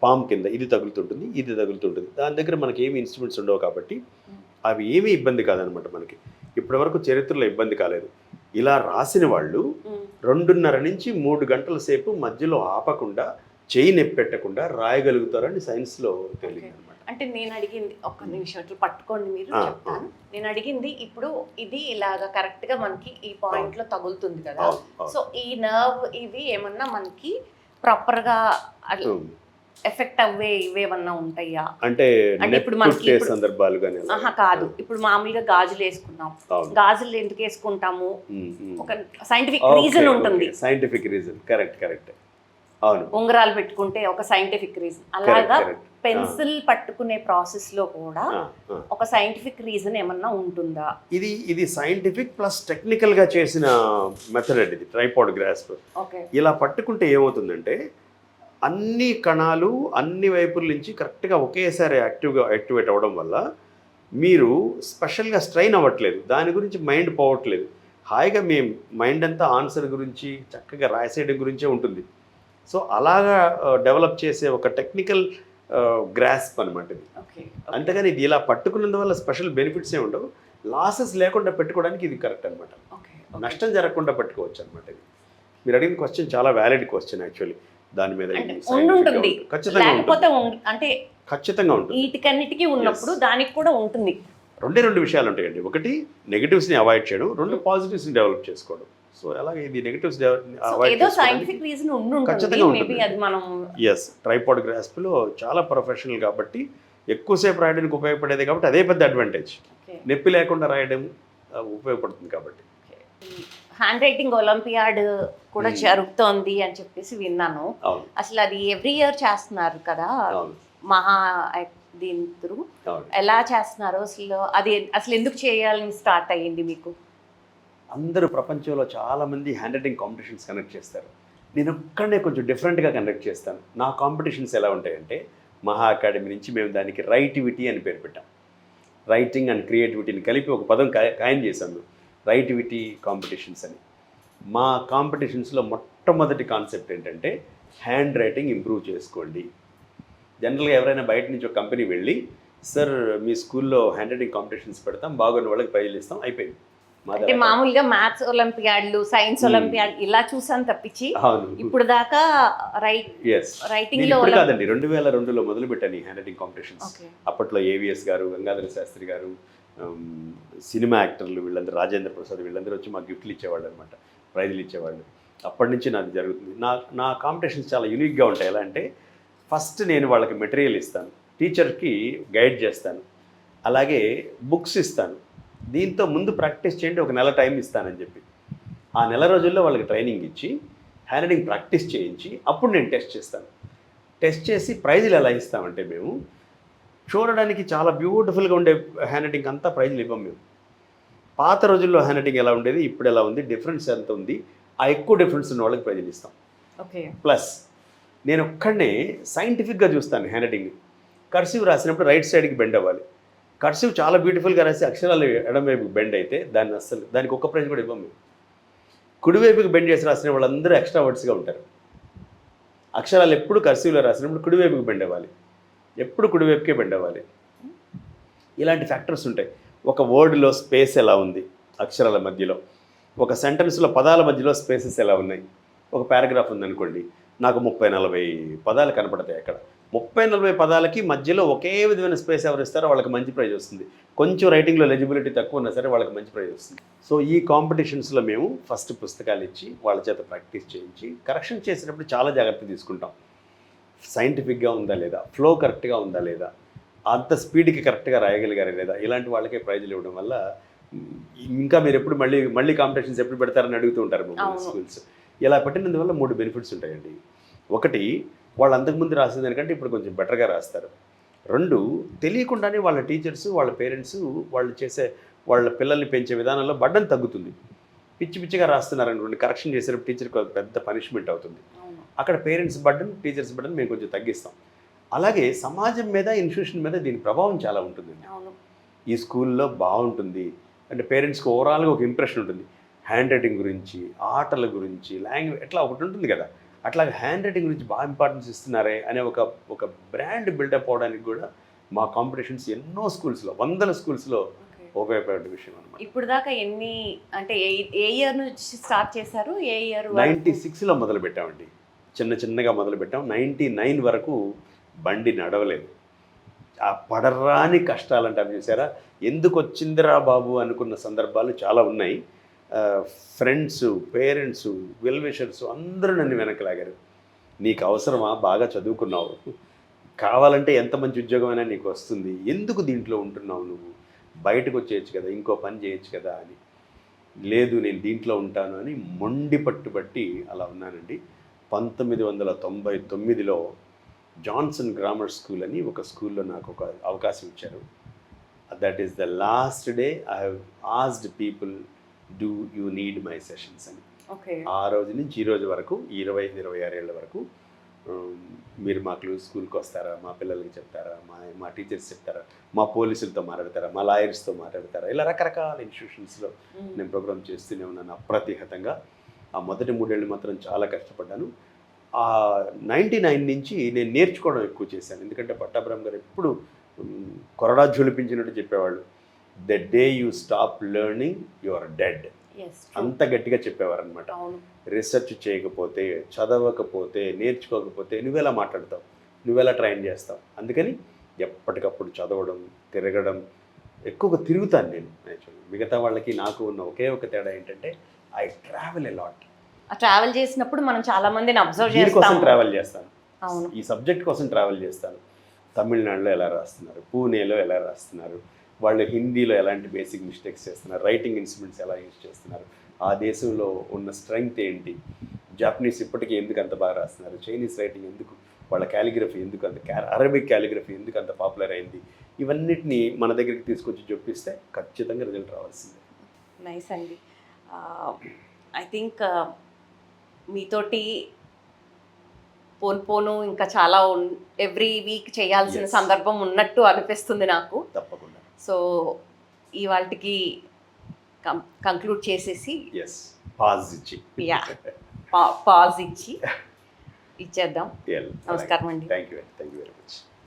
పామ్ కింద ఇది తగులుతుంటుంది, ఇది తగులుతుంటుంది. దాని దగ్గర మనకి ఏమి ఇన్స్ట్రుమెంట్స్ ఉండవు కాబట్టి అవి ఏమీ ఇబ్బంది కాదనమాట. మనకి ఇప్పటి వరకు చరిత్రలో ఇబ్బంది కాలేదు. ఇలా రాసిన వాళ్ళు 2:30 నుంచి 3 గంటల సేపు మధ్యలో ఆపకుండా, చేయి నొప్పి పెట్టకుండా రాయగలుగుతారని సైన్స్లో తెలియదు అనమాట. అంటే నేను అడిగింది, ఒక్క నిమిషం ఇట్లా పట్టుకోండి మీరు చెప్తాను. నేను అడిగింది ఇప్పుడు ఇది ఇలాగా కరెక్ట్గా మనకి ఈ పాయింట్లో తగులుతుంది కదా, సో ఈ నర్వ్ ఇవి ఏమన్నా మనకి ప్రాపర్గా ఎఫెక్ట్ అవ్వే ఇవేమన్నా ఉంటాయా? అంటే ఇప్పుడు మనకి సందర్భాలు కాదు, ఇప్పుడు మామూలుగా గాజులు వేసుకున్నాం, గాజులు ఎందుకు వేసుకుంటాము? ఒక సైంటిఫిక్ రీజన్ ఉంటుంది. Scientific reason, correct. అవును. ఉంగరాలు పెట్టుకుంటే ఒక సైంటిఫిక్ రీజన్. అలాగా పెన్సిల్ పట్టుకునే ప్రాసెస్ లో కూడా ఒక సైంటిఫిక్ రీజన్ ఏమన్నా ఉంటుందా? ఇది సైంటిఫిక్ ప్లస్ టెక్నికల్ గా చేసిన మెథడ్ అండి ఇది, ట్రైపాడ్ గ్రాస్ప్. ఇలా పట్టుకుంటే ఏమవుతుందంటే అన్ని కణాలు అన్ని వైపుల నుంచి కరెక్ట్గా ఒకేసారి యాక్టివేట్ అవ్వడం వల్ల మీరు స్పెషల్గా స్ట్రైన్ అవ్వట్లేదు, దాని గురించి మైండ్ పోవట్లేదు. హాయిగా మీ మైండ్ అంతా ఆన్సర్ గురించి చక్కగా రాసేయడం గురించే ఉంటుంది. సో అలాగా డెవలప్ చేసే ఒక టెక్నికల్ గ్రాస్ప్ అనమాట ఇది. అంతేగాని ఇది ఇలా పట్టుకున్నందువల్ల స్పెషల్ బెనిఫిట్స్ ఏ ఉండవు. లాసెస్ లేకుండా పెట్టుకోవడానికి ఇది కరెక్ట్ అనమాట. నష్టం జరగకుండా పెట్టుకోవచ్చు అనమాట. ఇది మీరు అడిగిన క్వశ్చన్ చాలా వ్యాలిడ్ క్వశ్చన్ యాక్చువల్లీ. దాని మీద ఖచ్చితంగా ఉంటుంది. వీటికన్నిటికీ ఉన్నప్పుడు దానికి కూడా ఉంటుంది. 2 విషయాలు ఉంటాయండి. ఒకటి నెగటివ్స్ని అవాయిడ్ చేయడం, 2 పాజిటివ్స్ని డెవలప్ చేసుకోవడం. సో అలాగే ఇది నెగటివ్స్ ఖచ్చితంగా ఉంటుంది. ఎస్, ట్రైపాడ్ గ్రాస్ప్లో చాలా ప్రొఫెషనల్ కాబట్టి ఎక్కువసేపు రాయడానికి ఉపయోగపడేది కాబట్టి అదే పెద్ద అడ్వాంటేజ్. నొప్పి లేకుండా రాయడం ఉపయోగపడుతుంది కాబట్టి. హ్యాండ్ రైటింగ్ ఒలింపియాడ్ కూడా జరుగుతోంది అని చెప్పేసి విన్నాను. అసలు అది ఎవ్రీ ఇయర్ చేస్తున్నారు కదా, మహా దీని త్రూ ఎలా చేస్తున్నారు అసలు? అది అసలు ఎందుకు చేయాలని స్టార్ట్ అయ్యింది మీకు? అందరూ ప్రపంచంలో చాలామంది హ్యాండ్ రైటింగ్ కాంపిటీషన్స్ కండక్ట్ చేస్తారు. నేను ఒక్కడే కొంచెం డిఫరెంట్గా కండక్ట్ చేస్తాను. నా కాంపిటీషన్స్ ఎలా ఉంటాయంటే మహా అకాడమీ నుంచి మేము దానికి రైటివిటీ అని పేరు పెట్టాం. రైటింగ్ అండ్ క్రియేటివిటీని కలిపి ఒక పదం ఖాయం చేశాము, రైటివిటీ కాంపిటీషన్స్ అని. మా కాంపిటీషన్స్లో మొట్టమొదటి కాన్సెప్ట్ ఏంటంటే హ్యాండ్ రైటింగ్ ఇంప్రూవ్ చేసుకోండి. జనరల్గా ఎవరైనా బయట నుంచి ఒక కంపెనీ వెళ్ళి, సార్ మీ స్కూల్లో హ్యాండ్ రైటింగ్ కాంపిటీషన్స్ పెడతాం, బాగున్న వాళ్ళకి ప్రైజ్లు ఇస్తాం, అయిపోయింది. అంటే మామూలుగా మ్యాథ్స్ ఒలింపియాడ్లు, సైన్స్ ఒలింపియాడ్ ఇలా చూసాను తప్పించి అవును, ఇప్పుడు దాకా రైటింగ్ లో కాదండి, 2002లో మొదలు పెట్టాను ఈ హ్యాండ్ రైటింగ్ కాంపిటీషన్స్. అప్పట్లో ఏవిఎస్ గారు, గంగాధర శాస్త్రి గారు, సినిమా యాక్టర్లు వీళ్ళందరూ, రాజేంద్ర ప్రసాద్ వీళ్ళందరూ వచ్చి మాకు గిఫ్ట్లు ఇచ్చేవాళ్ళు అనమాట, ప్రైజులు ఇచ్చేవాళ్ళు. అప్పటి నుంచి నాకు జరుగుతుంది. నా కాంపిటీషన్స్ చాలా యూనిక్గా ఉంటాయి. ఎలా అంటే ఫస్ట్ నేను వాళ్ళకి మెటీరియల్ ఇస్తాను, టీచర్కి గైడ్ చేస్తాను, అలాగే బుక్స్ ఇస్తాను. దీంతో ముందు ప్రాక్టీస్ చేయండి, ఒక నెల టైం ఇస్తానని చెప్పి ఆ నెల రోజుల్లో వాళ్ళకి ట్రైనింగ్ ఇచ్చి హ్యాండ్ రైటింగ్ ప్రాక్టీస్ చేయించి అప్పుడు నేను టెస్ట్ చేస్తాను. టెస్ట్ చేసి ప్రైజులు ఎలా ఇస్తామంటే, మేము చూడడానికి చాలా బ్యూటిఫుల్గా ఉండే హ్యాండ్ రైటింగ్ అంతా ప్రైజులు ఇవ్వం మేము. పాత రోజుల్లో హ్యాండ్ రైటింగ్ ఎలా ఉండేది, ఇప్పుడు ఎలా ఉంది, డిఫరెన్స్ ఎంత ఉంది, ఆ ఎక్కువ డిఫరెన్స్ ఉన్న వాళ్ళకి ప్రైజులు ఇస్తాం. ప్లస్ నేను ఒక్కడనే సైంటిఫిక్గా చూస్తాను హ్యాండ్ రైటింగ్ని. కర్సివ్ రాసినప్పుడు రైట్ సైడ్కి బెండ్ అవ్వాలి. కర్సివ్ చాలా బ్యూటిఫుల్గా రాసి అక్షరాలు ఎడమవైపుకి బెండ్ అయితే దానికి ఒక్క ప్రైజ్ కూడా ఇవ్వం మేము. కుడివైపుకి బెండ్ చేసి రాసిన వాళ్ళందరూ ఎక్స్ట్రా వర్డ్స్గా ఉంటారు. అక్షరాలు ఎప్పుడు కర్సివ్లో రాసినప్పుడు కుడివైపుకి బెండ్ అవ్వాలి, ఎప్పుడు కుడివైపుకే బెండ్ అవ్వాలి. ఇలాంటి ఫ్యాక్టర్స్ ఉంటాయి. ఒక వర్డ్లో స్పేస్ ఎలా ఉంది అక్షరాల మధ్యలో, ఒక సెంటెన్స్లో పదాల మధ్యలో స్పేసెస్ ఎలా ఉన్నాయి. ఒక పారాగ్రాఫ్ ఉందనుకోండి, నాకు 30-40 పదాలు కనపడతాయి. అక్కడ 30-40 పదాలకి మధ్యలో ఒకే విధమైన స్పేస్ ఎవరు ఇస్తారో వాళ్ళకి మంచి ప్రైజ్ వస్తుంది. కొంచెం రైటింగ్లో లెజిబిలిటీ తక్కువ ఉన్నా సరే వాళ్ళకి మంచి ప్రైజ్ వస్తుంది. సో ఈ కాంపిటీషన్స్లో మేము ఫస్ట్ పుస్తకాలు ఇచ్చి వాళ్ళ చేత ప్రాక్టీస్ చేయించి కరెక్షన్ చేసేటప్పుడు చాలా జాగ్రత్త తీసుకుంటాం. సైంటిఫిక్గా ఉందా లేదా, ఫ్లో కరెక్ట్గా ఉందా లేదా, అంత స్పీడ్కి కరెక్ట్గా రాయగలిగారా లేదా, ఇలాంటి వాళ్ళకే ప్రైజులు ఇవ్వడం వల్ల ఇంకా మీరు ఎప్పుడు మళ్ళీ కాంపిటీషన్స్ ఎప్పుడు పెడతారని అడుగుతూ ఉంటారు మమ్మల్ని స్కూల్స్. ఇలా పెట్టినందువల్ల 3 బెనిఫిట్స్ ఉంటాయండి. ఒకటి, వాళ్ళు అంతకుముందు రాసేదానికంటే ఇప్పుడు కొంచెం బెటర్గా రాస్తారు. 2, తెలియకుండానే వాళ్ళ టీచర్స్, వాళ్ళ పేరెంట్స్ వాళ్ళ పిల్లల్ని పెంచే విధానంలో బడ్డన్ తగ్గుతుంది. పిచ్చిగా రాస్తున్నారనుకోండి, కరెక్షన్ చేసేటప్పుడు టీచర్కి పెద్ద పనిష్మెంట్ అవుతుంది. అక్కడ పేరెంట్స్ బడ్డన్, టీచర్స్ బడ్డన్ మేము కొంచెం తగ్గిస్తాం. అలాగే సమాజం మీద, ఇన్స్టిట్యూషన్ మీద దీని ప్రభావం చాలా ఉంటుందండి. ఈ స్కూల్లో బాగుంటుంది అంటే పేరెంట్స్కి ఓవరాల్గా ఒక ఇంప్రెషన్ ఉంటుంది. హ్యాండ్ రైటింగ్ గురించి, ఆటల గురించి, లాంగ్వేజ్ ఎట్లా ఒకటి ఉంటుంది కదా, అట్లాగే హ్యాండ్ రైటింగ్ గురించి బాగా ఇంపార్టెన్స్ ఇస్తున్నారే అనే ఒక బ్రాండ్ బిల్డప్ అవడానికి కూడా మా కాంపిటీషన్స్ ఎన్నో స్కూల్స్లో, 100 స్కూల్స్లో ఉపయోగపడే విషయం అనమాట. ఇప్పుడు దాకా ఎన్ని, అంటే ఏ ఇయర్ నుంచి స్టార్ట్ చేశారు? ఏ ఇయర్? 96లో మొదలు పెట్టామండి, చిన్నగా మొదలు పెట్టాం. 99 వరకు బండి నడవలేదు. ఆ పడరాని కష్టాలు అంటారు చూసారా, ఎందుకు వచ్చిందిరా బాబు అనుకున్న సందర్భాలు చాలా ఉన్నాయి. ఫ్రెండ్స్, పేరెంట్స్, వెల్ విషర్స్ అందరూ నన్ను వెనక్కి లాగారు. నీకు అవసరమా, బాగా చదువుకున్నావు, కావాలంటే ఎంత మంచి ఉద్యోగమైనా నీకు వస్తుంది, ఎందుకు దీంట్లో ఉంటున్నావు, నువ్వు బయటకు వచ్చేయచ్చు కదా, ఇంకో పని చేయొచ్చు కదా అని. లేదు నేను దీంట్లో ఉంటాను అని మొండి పట్టుబట్టి అలా ఉన్నానండి. 1999లో జాన్సన్ గ్రామర్ స్కూల్ అని ఒక స్కూల్లో నాకు ఒక అవకాశం ఇచ్చారు. That is the last day I have asked people, do you need my sessions అని. ఆ రోజు నుంచి ఈ రోజు వరకు 25-26 ఏళ్ళ వరకు మీరు మా స్కూల్కి వస్తారా, మా పిల్లలకి చెప్తారా, మా టీచర్స్ చెప్తారా, మా పోలీసులతో మాట్లాడతారా, మా లాయర్స్తో మాట్లాడతారా, ఇలా రకరకాల ఇన్స్టిట్యూషన్స్లో నేను ప్రోగ్రామ్ చేస్తూనే ఉన్నాను అప్రతిహతంగా. ఆ మొదటి 3 ఏళ్ళు మాత్రం చాలా కష్టపడ్డాను. ఆ 99 నుంచి నేను నేర్చుకోవడం ఎక్కువ చేశాను. ఎందుకంటే పట్టాభిరామ్ గారు ఎప్పుడు కొరడా ఝులిపించినట్టు చెప్పేవాళ్ళు, the day you stop learning you are dead. అంత గట్టిగా చెప్పేవారు అనమాట. రీసెర్చ్ చేయకపోతే, చదవకపోతే, నేర్చుకోకపోతే నువ్వెలా మాట్లాడతావు, నువ్వెలా ట్రైన్ చేస్తావు. అందుకని ఎప్పటికప్పుడు చదవడం, తిరగడం, ఎక్కువగా తిరుగుతాను నేను. మిగతా వాళ్ళకి నాకు ఉన్న ఒకే ఒక తేడా ఏంటంటే I travel a lot. Travel చేసినప్పుడు మనం చాలా మందిని అబ్జర్వ్ చేస్తాం. దీనికోసం ట్రావెల్ చేస్తాను, ఈ సబ్జెక్ట్ కోసం ట్రావెల్ చేస్తాను. తమిళనాడులో ఎలా రాస్తున్నారు, పూణేలో ఎలా రాస్తున్నారు, వాళ్ళు హిందీలో ఎలాంటి బేసిక్ మిస్టేక్స్ చేస్తున్నారు, రైటింగ్ ఇన్స్ట్రుమెంట్స్ ఎలా యూజ్ చేస్తున్నారు, ఆ దేశంలో ఉన్న స్ట్రెంగ్త్ ఏంటి, జాపనీస్ ఇప్పటికీ ఎందుకు అంత బాగా రాస్తున్నారు, చైనీస్ రైటింగ్ ఎందుకు, వాళ్ళ క్యాలిగ్రఫీ ఎందుకు అంత, అరబిక్ క్యాలిగ్రఫీ ఎందుకు అంత పాపులర్ అయింది, ఇవన్నిటిని మన దగ్గరికి తీసుకొచ్చి చూపిస్తే ఖచ్చితంగా రిజల్ట్ రావాల్సిందే. నైస్ అండి. ఐ థింక్ మీతోటి పోను ఇంకా చాలా ఎవ్రీ వీక్ చేయాల్సిన Yes. సందర్భం ఉన్నట్టు అనిపిస్తుంది నాకు. తప్పకుండా. సో ఇవాళకి కంక్లూడ్ చేసేసి ఎస్, పాజ్ ఇచ్చి యా పాజ్ ఇచ్చేద్దాం. Yeah. నమస్కారం అండి. Thank you very much.